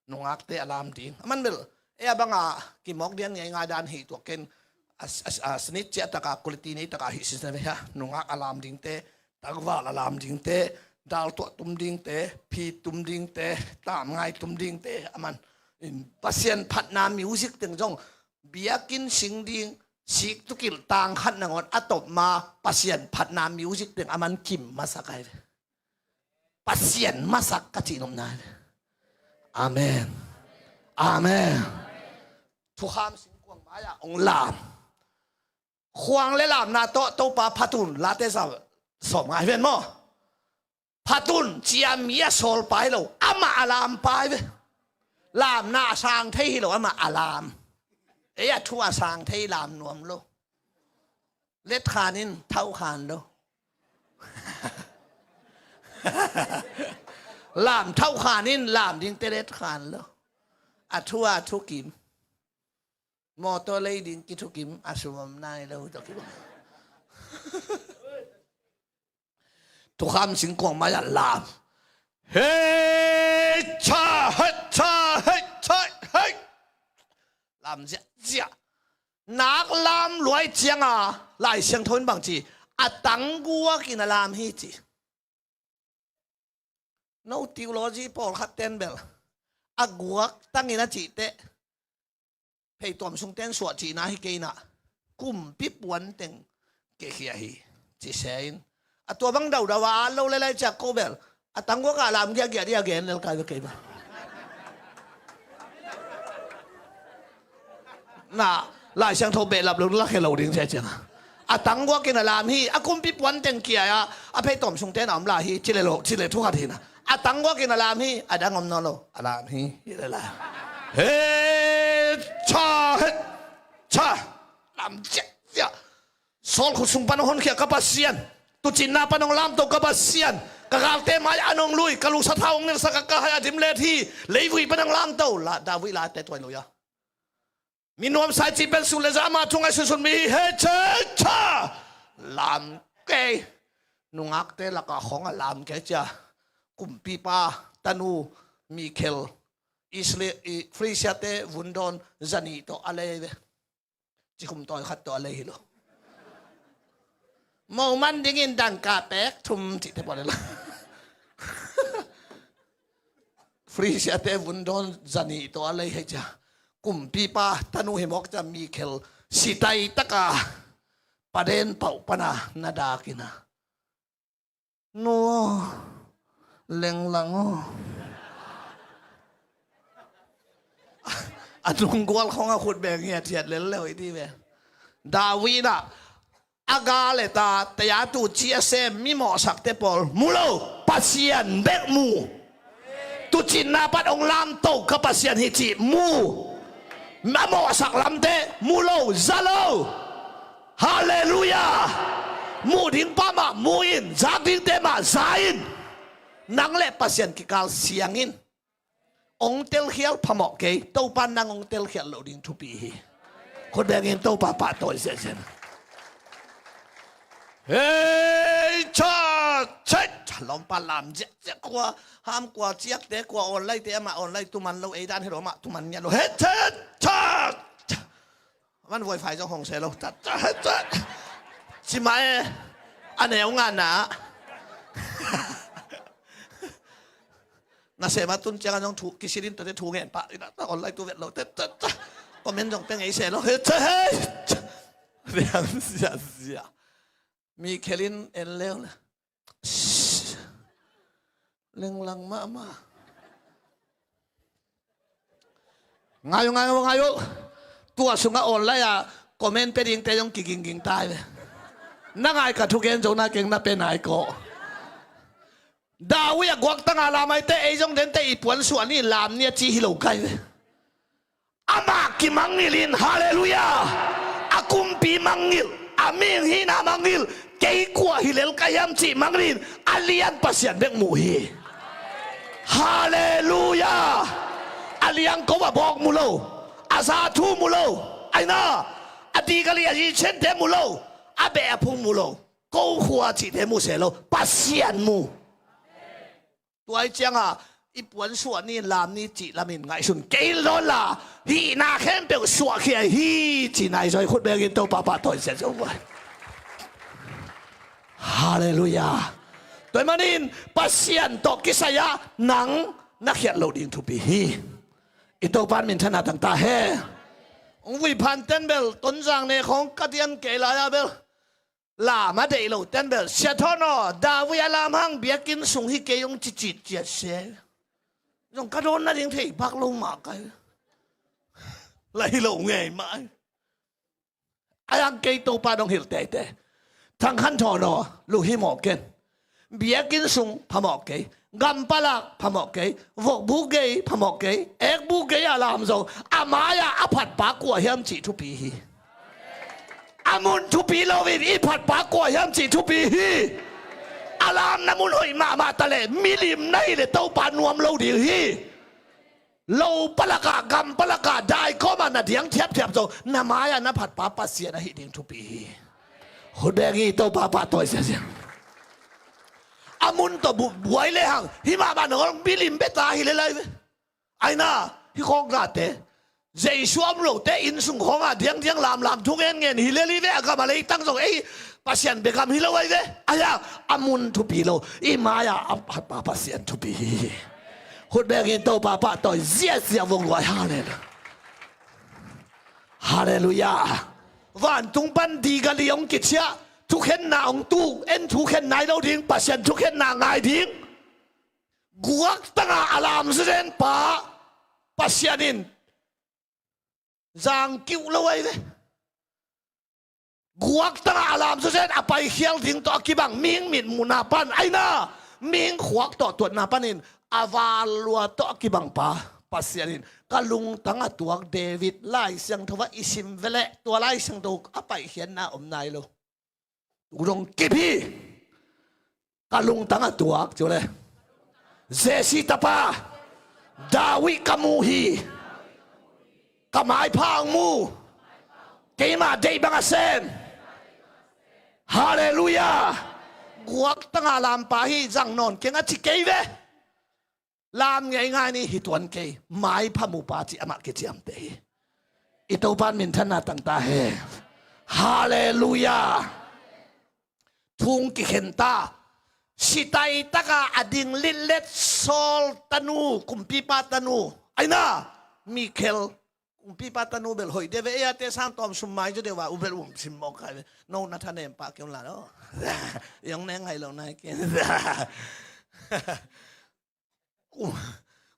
nungak te alam ding man bel e abanga ki mok dian ngai nga dan hi to ken snit che ta ka quality nei ta ka hi sis na ha nungak alam ding te tagwa alam ding te dal to tum ding te phi tum ding te tam ngai tum ding te aman pasien phat na music teng jong biakin sing ding sik tukil tang khat nangon atop ma pasien phat na music teng aman kim masakai pasien masak katinom na amen amen thu ham sing kwang maya ong lam khwang le lam na to pa phatun la te sa som ngai ven mo phatun chia mia sol pai lo ama alam pai ve lam na sang thei lo ama alam e ya thu sang thei lam nuam lo let khanin thau khan lo làm thâu khàn in làm điên tê lết khàn lo thu kim mò to lấy điên kí thu kim sum nai đâu cho kim thu kham sinh quang mà làm hey cha làm gì nạc làm loài chiang lại sang thôn bằng gì tăng gua kia là làm hi gì no theology Paul khát tên bel aguak tăng ina chỉ tệ hay tóm sung tên suat chỉ na hi cây na kum pip wan tên kê kia hi chỉ xem tua băng đầu đầu lâu lại chắc cô bel tăng gua cả làm kia đi again lên cái cái mà na lại sang thâu bể lập lúc là cái lâu điên thế chứ tăng gua kia là làm hi kum pip wan tên kia à hay tóm sung tên ẩm là hi chỉ lệ thu hạt hi na tăng quá kia là làm hi đang ngom nó lo làm hi vậy là hết cha làm chết ya sol khu sung panong hon kia kapasian tu china panong lam to kapasian kagalte mai anong lui kalu sa thawng ner sa kakahaya dim le thi leivui panong lam to la dawi la te toy lo ya minuam sai chi pen su le zama thungai sun mi he cha làm ke nungak te la ka khong làm ke cha kum pipa tanu Michael Frisiate Vundon Zani to aleve chỉ kum toy khat to ale lo mau man dingin dang ka pek thum ti te pole la Frisiate Vundon Zani to ale he cha kum pipa tanu hemok cha Michael sitai taka paden pau pana nadakina no leng lango anong gwal ko nga khut beng hiat hiat lelew iti be Dawida agaleta tayatu chia se mimo sakte pol mulo pasien bek mu tu chin na pat ong lam to ka pasien hi chi mu mamo sak lam te mulo zalo hallelujah mu ding pa ma mu in za ding te ma zain nang le pasien kikal siangin ong tel hial pamok ke to pan nang ong tel hial lo ding thupi hi khod bengin to pa pa to se sen hey cha chet lom pa lam je kwa ham kwa chiak te kwa online te ma online tu man lo e dan he ro ma tu man nya lo he cha man wifi trong hong se lo chi mai ano yung nga na nasema tun siya ng kisirin tade tungen pa ina ta online tu vet lo te comment jong peng ai se lo he riang sia mi kelin en leo leng lang mama ngayo tua sunga online ya comment pe ding te yong kiging tai nangai ka thuken jong na keng na pe nai ko Dawi ya guak tang alamai te ejong den te ipuan suan ni lam ni chi hilo kai ama ki mangilin haleluya akum pi mangil aming hina mangil kei kwa hilel kayam chi mangilin alian pasian bek muhi haleluya alian ko ba bok mulo asa thu mulo aina ati kali aji chen te mulo abe apung mulo ko khua chi te mu se lo pasian muตัวไอ้เจ้าอ่ะอีปวนส่วนนี่ลามนี่จีลามินไงสุนเกลโลล่ะฮีน่าแค่เป็นส่วนแค่ฮีจีนายซอยคนเบกินตัวป้าตัวเสียจงไว้ฮาเลลูยาตัวมันนี่ปัสยันตกิสยาหนังนักเขียนโลดิ้งทุปีฮีอีตัวบ้านมินชนะต่างๆเฮวิพันเต้นเบลต้นจางในของกัดยันเกลายาเบลลามาเดี๋ยวเราเต้นเบลเสียทอนอดาวิอาลามหังเบียกินส่งให้เกยงจิตเจียเสียยงกระโดดนั่นยังที่พักลงมาไกลไหลลงไงมาอายังเกยตัวปลาดงหิลเตะทั้งขันทอนอลูกหิมอกเกนเบียกินส่งพมอกเกยกัมปะลักพมอกเกยวกบุเกยพมอกเกยเอกบุเกยอาลามส่งอามายาอภัดปากกัวเฮียมจิทุปีอามุนทุปีโลวินอีผัดปากกัวเฮียมจิทุปีฮีอารามน้ำมุนหอยมาตะเลมิลิมในเลยเต้าปานวมโลดีฮีโลปะละกะกัมปะละกะได้ก็มาหน้าเดียงเทียบโจน้ำมายาน้ำผัดปาปัสเสียนะฮิดิงทุปีหุ่นแดงอีเต้าปาตัวเสียอามุนตัวบวยเลยหังฮิมาบ้านน้องมิลิมเบตาฮิเลยไอ้น่าฮิคองกาเตใจช่วมโลเตอินสุงของอ่ะเดียงลามทุกเงี้ยฮิเลลีเวะกับอะไรตั้งตรงไอ้ปัสยันเบกามฮิเลไว้เวอายาอามุนทุปีโลอีมายาอับปาปัสยันทุปีหุ่นแบกินโตปาตัวเสียวงลอยฮาเลลูยาวันตุงปันดีกันลียงกิจเชียทุกเห็นนาองตูเอ็นทุกเห็นนายเราทิ้งปัสยันทุกเห็นนางายทิ้งกวกตั้งอารามเสด็จป้าปัสยันินจางกิ้วเลยเว้ยกวกตั้งอารามเสด็จอภัยเขียวทิ้งตัวกีบังมิงมิดมุนาปันไอ้น่ามิงขวักตัวนาปันินอาวาลัวตัวกีบังป้าปัสยานินกะลุงตั้งตัวเดวิดไล่เสียงทว่าอิสิมเวลตัวไล่เสียงตัวอภัยเขียนนาอมนายโลอุดงกิพีกะลุงตั้งตัวจุเลยเซซิตาปาดาวิกามูฮีกำไมพังมูเกมาเดบังเซนฮาเลลูยากวกตั้งลามปาฮีจังนอนเก่งจิเกยเวลามง่ายๆนี่ฮิตวันเกยไม้พามูปาจิอามาเกจิอัมเตอิตาบันมินทนาตั้งตาเฮฮาเลลูยาทุ่งกิเห็นตาสิตายตะกาอดิงลิเลตโซลตันูคุมปีปาตันูไอ้น่ามิเคลคุมปีปาตันูเบลหอยเดเวียเตสังตอมสุมไมจุเดว่าอุเบลซิมมอกใครโน่นัทเนมปากเกี่ยวหลานอ๋อยังแนงไงเรานายเก่ง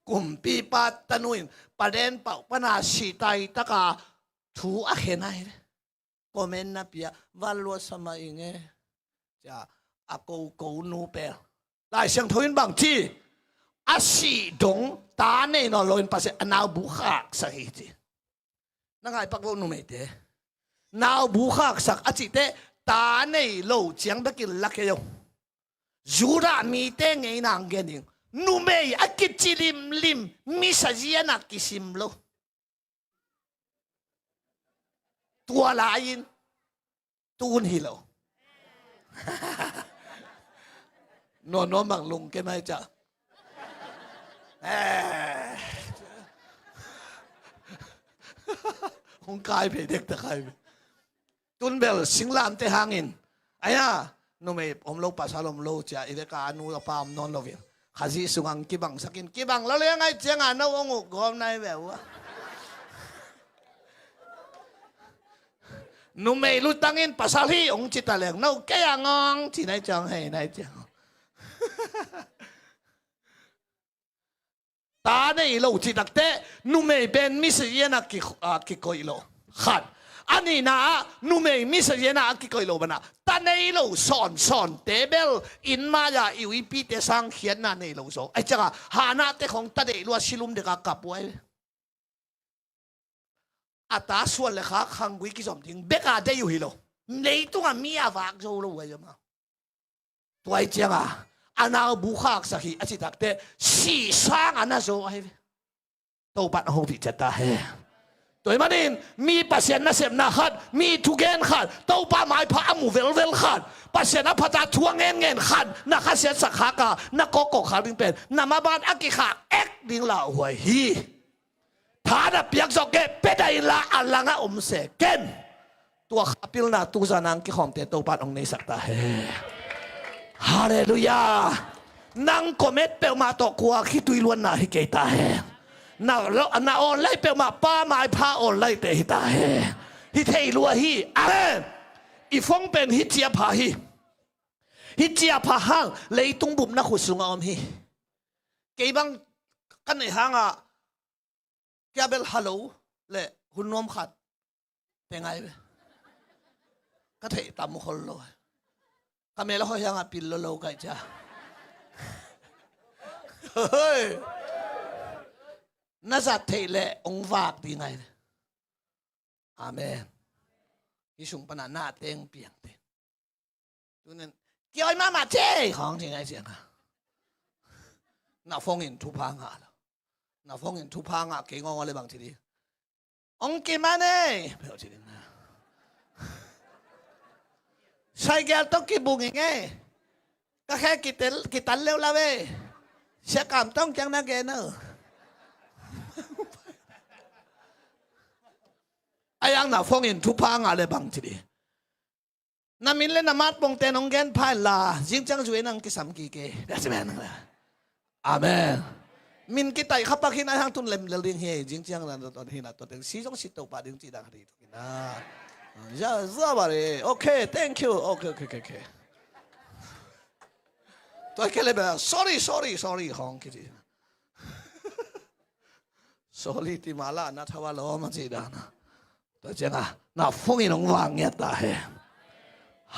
คุมปีปาตันูประเด็นเป่าปนาสิตายตะกาถูอาเขนายคอมเมนต์นะพี่ว่าลัวสมัยเงี้ยจะอากูนูเปลลายเสียงทวินบางที่อาศิดงตาเนนอลอยนปัสเซนาวบุขักสักทีนั่งไงปักโลนูไม่เตะนาวบุขักสักอาจิเตตาเนโลเจียงตะกินลักเยงจูรามีเตงไงนางเกนิงนูเมย์อากิจิลิมมิสเจียนักกิซิมโลตัวลายินตูนฮิโลนอนบังลงแกไม่จะคงกายไปเด็กตะใครตุนเบลสิงลามเตหางินไอ้ย่า no me om lo pasalom lo cha ide ka anu la pam non lo vil khazi sungang kibang sakin kibang lo le ngai chenga no ongu gom nai ve wa no me lu tangin pasal hi ong chita leng no ke angong chi nai chang hei nai chang ta nei lo chi dak te no me ben mi se yena ki koi lo khat ani na nu mei mi se yena ki koi lo bana ta nei lo son tebel in ma ya iwi pi te sang khian na nei lo so ai changa ha na te khong ta dei lo silum de ka kapoi ata sual le kha khang gui ki som ting beka de yu hi lo nei tu nga mi a wak zo lo wa ma tuai changa ana bu khak sa hi achi tak te si sang ana zo ai to pat ho bi chata heตัวมันนี่มีปัสยานะเสพนะขัดมีทุกเงินขัดเต้าป้าไม้พระอมูเวลขัดปัสยานะพระตาทวงเงินขัดนักขัดเสียสักขากานักโกขัดดิ้งเป็นนามาบ้านอักกิขาเอ็กดิ้งลาหัวฮีฐานะเปียกจอกเกเป็ดไอละอัลลังะอมเสกเกนตัวขับพิลนาตุจานังกิขอมเตโตปัดองในสักตาเฮฮาเลลูยานังคอมเมตเปลมาตอกขัวคิดตุยล้วนนาฮิเกตาเฮน่าออนไลน์เปลมาป้าไม้พาออนไลน์เตะฮิตาเฮฮิเทลัวฮีอะไรอีฟงเป็นฮิเจียพาฮิเจียพาห้างเลยตุ้งบุบนักขุดสุงอมฮีเกี่ยบังกันในห้างอ่ะแกเบลฮัลโหลเลยหุ่นนมขัดเป็นไงก็เทตามคนเลยก็เมล่าเขายังอ่ะปิดโลกันจ้าเฮ้ยน่าจะเทเลองค์ฝากดีไงอาเมนที่สุงปนาหน้าเต็งเปียงเต็งดูนั่นเกี่ยวมาเจ้ของจริงไงเสียงอะน่าฟงอินทุพังอ่ะน่าฟงอินทุพังอ่ะเก่งอะไรบางทีดีองค์กิมาเน่เพื่อทีนี้นะใช่แกต้องกิบุงยังไงก็แค่กิตันเร็วละเว้ยเสียกรรมต้องจังนะแกเนอะไอ้ยังน่ะฟงอินทุพังอะไรบางทีดีน้ำมินเล่นน้ำมัดปงเตนองแกนพายลาจิงจังจวยนังกิสามกีเกะได้ใช่ไหมนั่นแหละอาเมนมินกิไตขับปักหินไอ้ทางตุนเล็มเลี้ยงเฮจิงจังนั่นตัวที่น่ะตัวเต็งซีจงสิตัวป่าดึงจีดังคดีตัวนี้นะจ้าจ้าบาร์โอเค thank you โอเคตัวแค่เลยแบบ sorry ของกิจีsorry ที่มาละนัทวาลอมาจีดานะตัวเจ้าน่ะฟงอินองวางเงี้ยตาเฮ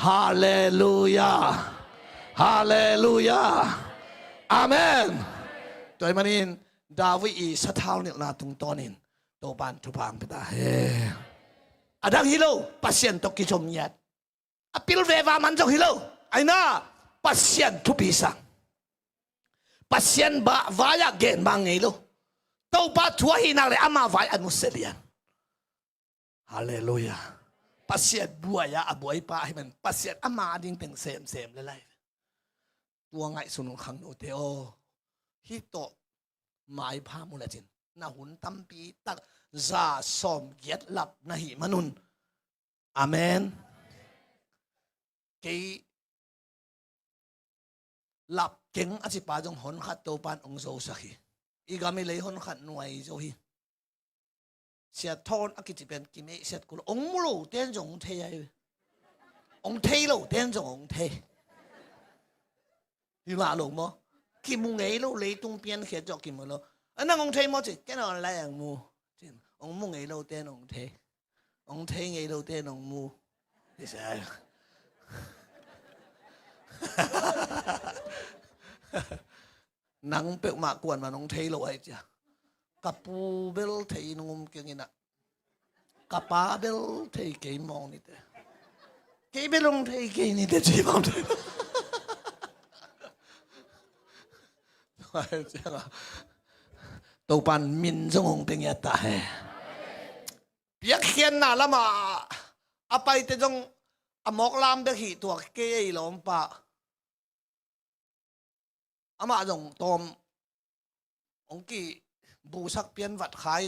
ฮาเลลูยาอาเมนตัวมันนี่ดาวิดสะท้าวเนี่ยนาตุงตอนินโตปานทุพังไปตาเฮอดังฮิโลปัสเซียนตกิจมยัดอพิลเววามันจงฮิโลไอ้น่าปัสเซียนทุปิสังปัสเซียนบะวายาเกนบางฮิโลโตปาทัวหินาเลอามาวายอนุเซเลียนฮาเลลูยาปัสเซียนบัวยาบัวปาให้มันปัสเซียนอามาดิ้งเป็นเซมเลยตัวไงสุนขังโนเตโอฮิโตหมายพามุลจินนาหุนตัมปีตักซาสอมเย็ดหลับนาหิมนุนอาเมนกีหลับเก่งอธิปาจงหนขัดโตปานองโซสักอีกาไม่เลยหนขัดหน่วยโจฮีเสียทอนอากิจิเป็นกิเมเสียกุลองมุโลเต้นจงเทยองเทโลเต้นจงองเทดีมาหลงมั้งกิมุงเอโลเลยตรงเปียนเขียนจอกกิมุโลอันนั้นองเทมั้งจิแกนอะไรอย่างมูองมุงเอโลเต้นองเทเอโลเต้นองมูดิฉันนังเปิดมากวนมาน้องเทโลไอ้จ้ะกับปูเบลเทนงมเก่งนะกับป้าเบลเทเกยมองนี่แต่เกยเบลงเทเกยนี่แต่จีบองเทตัวปันมินจงองเป็นยาตาเฮเปียกเขียนน่ะละมาเอาไปแต่จงอมอกลามเด็กหีตัวเกยหลอมปะอามาจงตอมองกีบูสักเปลี่ยนวัดขาย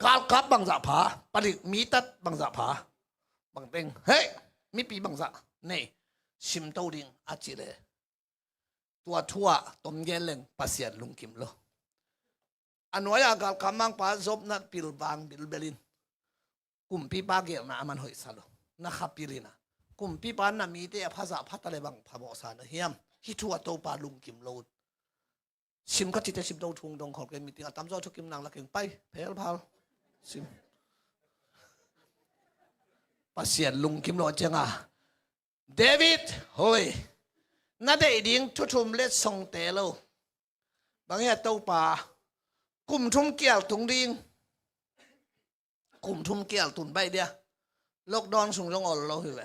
กาลกับบางสะผาปลิกมีตัดบางสะผาบางเต็งเฮ้ยมีปีบางสะนี่ ชิมเต้าดิ่งอาจิเลตัวทั่วต้มเย็นเล่งปัสยาลุงกิมโลอันวายากาศคำมังปาซบนัดปิลบางบิลเบลินกุมปีปาเกียร์นะมันหอยสลนะขับปิรินะกุมปีปานน่ะมีแต่ภาษาพัตตะเลบังพะบอกสานเฮียมฮิทัวโตปาลุงกิมโลชิมก็จิตชิมเต้าทุ่งดงขอเกมีติงตามจอชุกิมนางละเก่งไปเพลพาวชิมปัสยาลุงกิมโลเจงอ่ะเดวิดเฮ้ยน่าได้ดิ่งทุ่มเล็ดส่งเตะโลบางอย่างเต้าปากลุ่มทุ่มเกี่ยวตุงดิ่งกลุ่มทุ่มเกี่ยวตุนใบเดียโลกดอนสูงจงอ่อนเราคืออะไร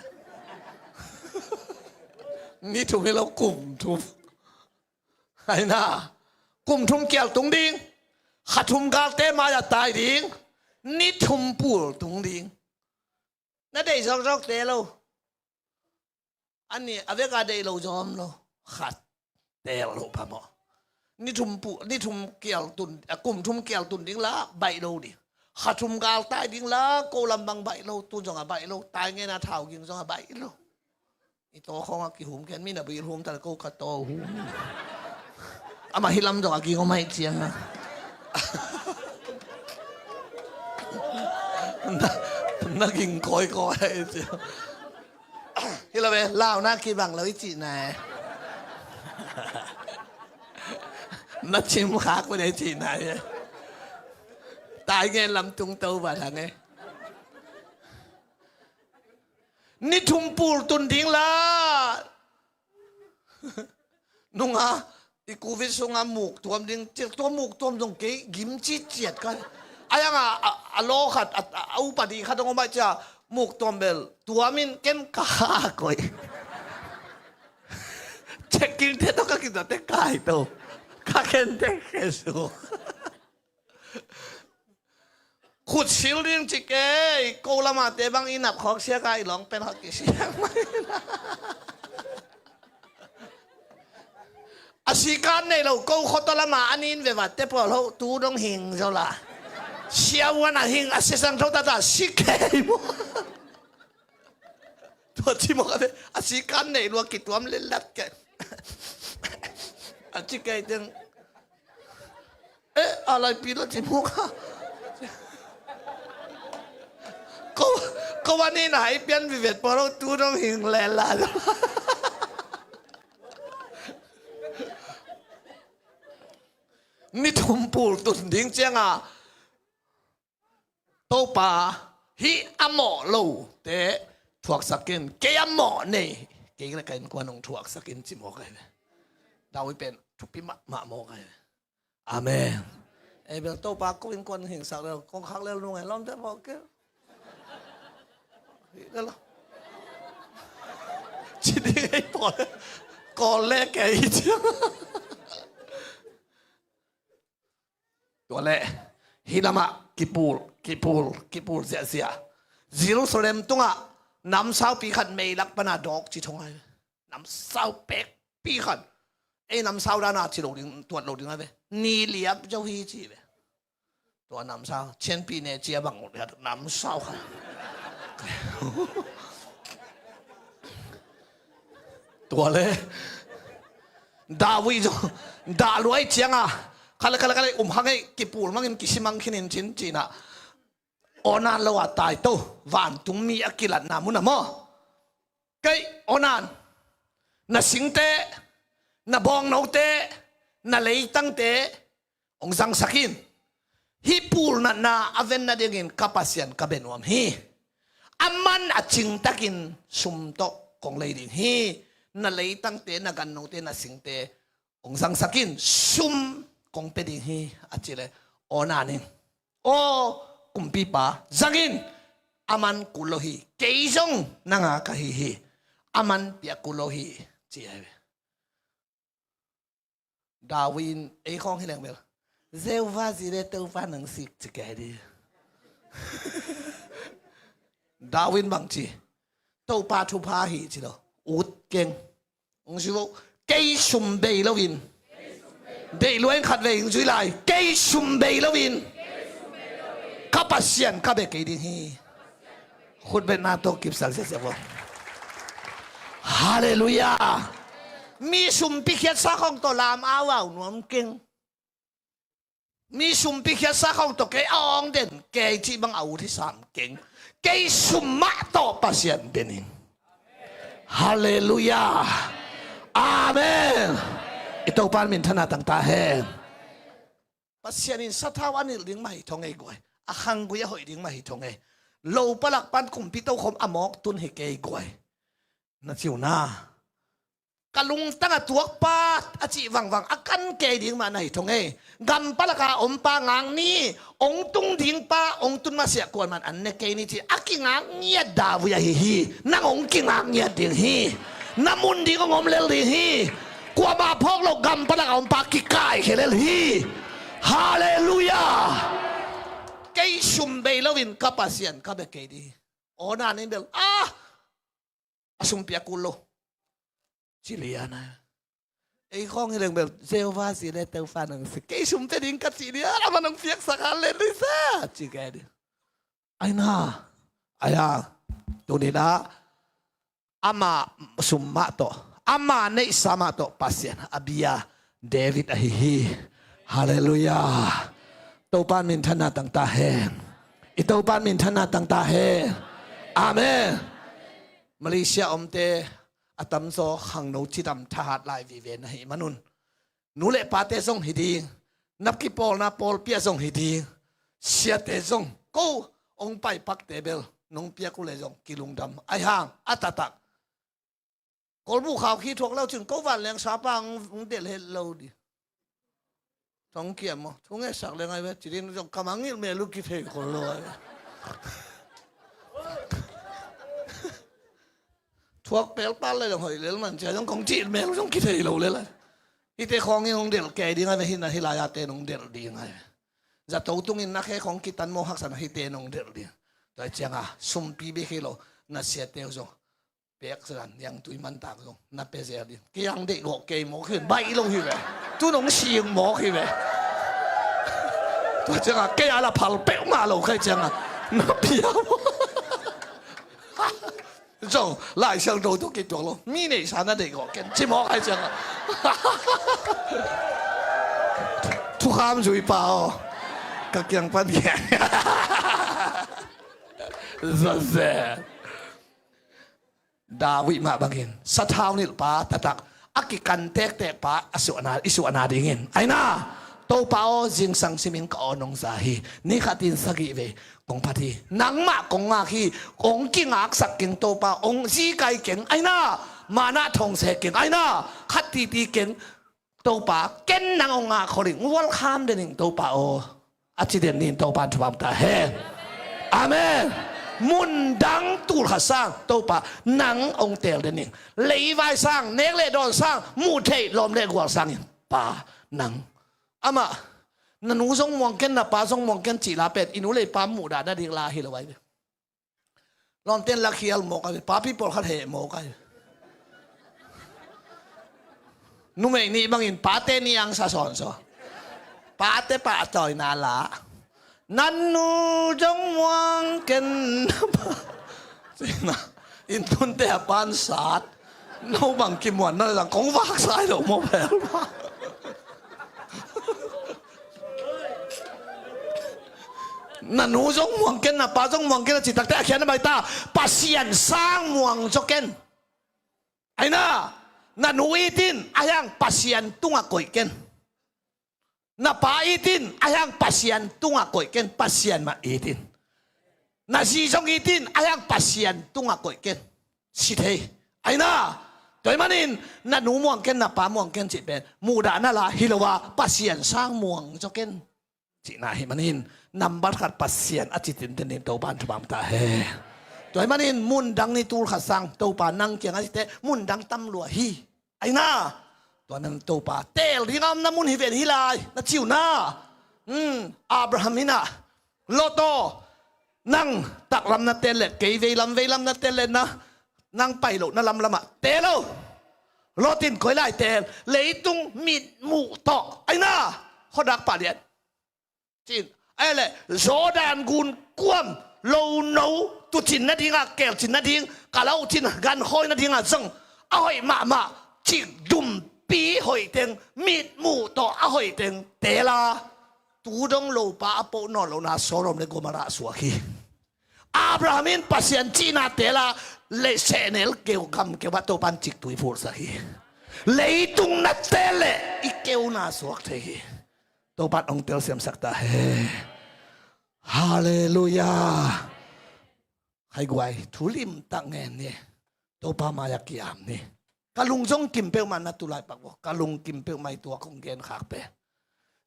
นี่ถูกให้เรากลุ่มทุ่มไอ้น่ากลุ่มทุ่มเกี่ยวตุงดิ่งขัดทุ่มกาเตมาจะตายดิ่งนี่ทุ่มปูตุงดิ่งน่าได้จอกเตะเราอันนี้อเวกาเดโลจอมโลขัดเตะโลพะมอนี่ทุ่มปูนี่ทุ่มเกี่ยวตุนกลุ่มทุ่มเกี่ยวตุนดิ่งละใบโลดิขัดทุ่มกาลตายดิ่งละโกลำบังใบโลตุนจงอ่ะใบโลตายไงนะเท้ากินจงอ่ะใบโลอีโตของอ่ะกี่หุ่มแกนมีน่ะบีหุ่มแต่ก็ขัดโตหุ่มอามาฮิลัมจงอ่ะกี่ก็ไม่เจียงอ่ะนักกินคอยเจียฮิลาเวลล่าหน้าคิดบังแล้วจีน่ะนักชิมขากไปได้จีน่ะตายไงลำตุงเต้าบ้านไงนี่ทุ่มปูตุนทิ้งละนุ่งอ่ะอีกูวิสุงอ่ะหมูกตัวดิ้งตัวหมูกตัวตรงกี้ยิ้มจีเจียดกันไอ้ยังอ่ะโลขัดอุปดีขัดตรงมาจ้าหมูกตัวเบลตัวมินเก็นกากอยเช็คกินเท่ต้องกินแต่กายโตกาเคนเตเคสูขุดชิลดิ้งจิเกยโกลามาเตบังอินับของเสียกายหลงเป็นหักเสียไม่นะอาศิการในเราโกขตละมาอันนี้เววัดเตปเราตูดงหิงเจ้าละเสียวันหิงอาศิสังทอตาสิเกยมั้งตัวที่บอกว่าอาศิการในรัวกิตัวมันเล่นลัดกันอาศิเกยจึงอะไรปีละที่มุกก็วันนี้ไหนเปลี่ยนวิเวทพอเราตูดงหิงแลลานี่ทุ่มปูตุนดิ้งเจียงอ่ะโตป่าฮิอโมโลเตะถวกสักกินเกียโมเนี่ยเกี่ยละกันกว่าน้องถวกสักกินจิโมกันดาวเป็นทุกพิมะโมกันอาเมนไอ้เบลโตป่าก็เป็นคนหิงสักแล้วคงคักแล้วลุงไงล้อมแต่บอกแกแล้วชิดไอ้ปอดก่อนแรกแกอีเจียงตัวแรกฮิลามะกิปูลเสียเยรูซาเล็มตรงอ่ะน้ำสาวปีขันไม่รักปนาดอกจีทงไงน้ำสาวเป็กปีขันไอ้น้ำสาวด้านหน้าจีโรดิงตัวโรดิงอะไรนี่เลียบเจ้าฮีจีเว้ตัวน้ำสาวเช่นปีเนี่ยเจียบังหมดเลยน้ำสาวค่ะตัวเลยดาวิจดารวยเจียงอ่ะคันหังไอ้กิปูลมังกิสิมังขินินจินจีน่ะอนันเราว่าตายโตวันตุงมีอากิลัดนามุนน่ะมั้งไก่อนันน่ะสิงเตะน่ะบองนกเตะน่ะเลยตั้งเตะองสังสักินฮิปูลน่ะอเวนน่ะเด็กินกัปเซียนกับเบนวมฮีอามันอาจิงตะกินสุมโตของเลยดิฮีน่ะเลยตั้งเตะน่ะกันนกเตะน่ะสิงเตะองสังสักินสุมคงเป็นอย่างนี้อาจจะเลยโอนานินโอกุมปีปาจักินอามันกุโลฮีเกยจงนังอากาฮีอามันเปียกุโลฮีเจียบดาวินไอ้ของที่เรื่องเบลเซลวาสิเดตัวฟ้าหนังสิจะแก่ดีดาวินบางทีตัวปาทุพาฮีจีโร่อุดเก่งองค์ชิวเกยชุมเบลวินเดลวยขัดเวงจุยไลเกยชุมเบลวินข้าปัสยันข้าเบกดีฮีขุดเป็นนาโตกิบสังเสียบ่ ฮาเลลูยามีสุ่มพิเศษสักของตัวลามอาวาวนวมเก่งมีสุ่มพิเศษสักของตัวแกอองเด่นแกที่บังเอาที่สามเก่งแกสุ่มมาต่อปัสยันเด่นฮาเลลูยาอาเมนitu pan min thana tang ta he pasyanin sa thawan ni ding mai thong ei goi a khang gu ya hoi ding mai thong ei lo palak pan kum pi to khom amok tun he ke goi na chiu na kalung tanga tuak pa a chi wang wang akan ke ding ma nai thong ei gam palaka om pa ngang ni ong tung ding pa ong tun ma sia kon man an ne ke ni chi akingang nya da bu ya hi nang ong kingang nya ding hi namun ding ngom lel ding hiกว่ามาพกเรากำปนักเอาปากกิกายเขเลฮีฮาเลลูยาเกยชุมเบลวินกับปัสยันกับเกยดีโอนานี่เบลชุมเปียกุโลชิลียนะไอ้ข้องเรื่องแบบเซลวาสีเลเตลฟานังสเกยชุมเตดิงกับสีเดียแล้วมันต้องเฟียกสักการเล่นด้วยซะจิแกดิไอ้น่าไอ้ยาตัวนี้นะอามาชุมมาโตAma ne sama to pasien abia David ahihi haleluya topan min thana tang ta he itopan min thana tang ta he amen Malaysia omte atam so hang no chitam thahat lai vi ven hi manun nu le pa te song hidi nap ki pol na pol pia song hidi sia te song ko ong pai pak tebel nong pia ku le song kilung dam ai hang atatak Kolbu khảo khi thuộc lâu chừng câu vạn leng xá bang cũng để hết lâu đi trong kiểm mà chúng nghe sạc lên ngay vậy chỉ đến trong cầm áng mẹ lúc kia thầy còn lâu thuộc béo pan lên hỏi lên mà chỉ trong công chị mẹ lúc trong kia thầy lâu lên lại khi thế khoang như ông để kẻ đi ngay về hiện là hiện là tên ông để đi ngay giờ tàu tung in nãy khoang kia tan mô hắc sản hiện tên ông để đi tại chẳng sum pi bê khi lâu na xe tiêu rồiเปียกสันยังตุยมันตากลงนับเปเสียดิกี่ยังเด็กหัวเกยหมอขึ้นใบลงหิวเลยตู้น้องเชียงหมอหิวเลยตัวจังอ่ะเกยอะไรพัลเป๊ะมาลงใครจังอ่ะนับเปียกจงไล่เชียงโด都กินตัวลงมีนี่ฉันน่ะเด็กหัวเกยชิมอใครจังอ่ะทุกคำจุยเปล่ากักยังปันแก่เซ่ดาวิมาบังเงินสะท้าวนิลปาตะตักอักกันเตกปาอิสุอนาดิเงินไอ้น่าโตปาโอจิงสังสิมิงกอนงซาฮีนี่ขัดินสกิเวกงพัทีนังมากงอาคีองกิงอักสักกิงโตปาองซีไกเก่งไอ้น่ามานาทงเสเก่งไอ้น่าขัดตีเก่งโตปาเก่งนังองอาคอริงวัลคามเดนิงโตปาโออาจิเดนินโตปาทวามตาเฮอาเมนมุนดังตูลขัดสร้างโตปะหนังองเตลเดนิงเลยไว้สร้างเนกเลดอนสร้างมูเทลมเลกวาสร้างป่าหนังอามานันูส่งมองกันนะป่าส่งมองกันจีลาเป็ดอินุเลยป่าหมูดาได้ดีลาฮิลไว้ลอนเต้นลักเขียลหมอกกันป่าพี่ปอลขัดเหหมอกกันนุ่มเองนี่บางอินป่าเต้นี่ยังสะสอนซะป่าเต้ป่าต่อยนาลานันนูจงมองกันสินะอินทุนแต่ปานศาสตร์เราบังกิมวันนั่นแหละของวากสายหลงมาแผ่วมานันนูจงมองกันนะป้าจงมองกันจิตตักแต่เขียนในใบตาปัสยันสร้างมวงจกันไอ้น่ะนันนูอีตินอายังปัสยันตุ้งก่อยกันna paitin ayang pasyan tunga koy ken pasyan ma itin na sisong itin ayang pasyan tunga koy ken sithe ay na toy manin na numuang ken na pamuang ken chit ben muda na la hilawa pasyan sang muang cho ken chi na hi manin number khat pasyan achitin ten to ban thbam ta he toy manin mun dang ni tul khat sang to pa nang kyang asite mun dang tam lua hi ay naตัวนั้นโตป่าเตลที่งามน้ำมุนฮิเวนฮิลายนัดชิวนาอับราฮัมฮินะโลโตนั่งตักลำนัดเตลเลตเกยเวลำนัดเตลเลตนะนั่งไปโลนั่งลำอะเตลโลตินคอยไล่เตลเลยตุงมิดหมู่ต่อไอ้น่าเขาดักป่าเดียนจีนไอ้เลยโซดานกุนกวมโลโนตุจินนัดทิ้งแก้วจินนัดทิ้งกะเล่าจินกันคอยนัดทิ้งจัง ai mà chỉ đùm bí hồi tiếng mít mù to hồi tiếng té la tu đông lô ba bộ nọ lô na số rồng này của mà ra xuống khi Abrahamin pasien China té la lệ sẽ nel kêu cầm kêu bắt tô ban chích tuổi phụ sa khi lấy tung nát té lệ ý kêu na xuống thế khi tô bắt ông tiêu xem sắc ta Hallelujah hay quay thủ lim tặng nghe nè tô pa maya kiam nè kalung jong kim pe man na tulai pak bo kalung kim pe mai tua kong gen khak pe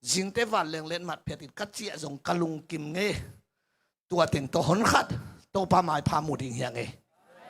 jing te van leng len mat phetit kat chia jong kalung kim nge tua teng to hon khat to pa mai pha mu ding yang nge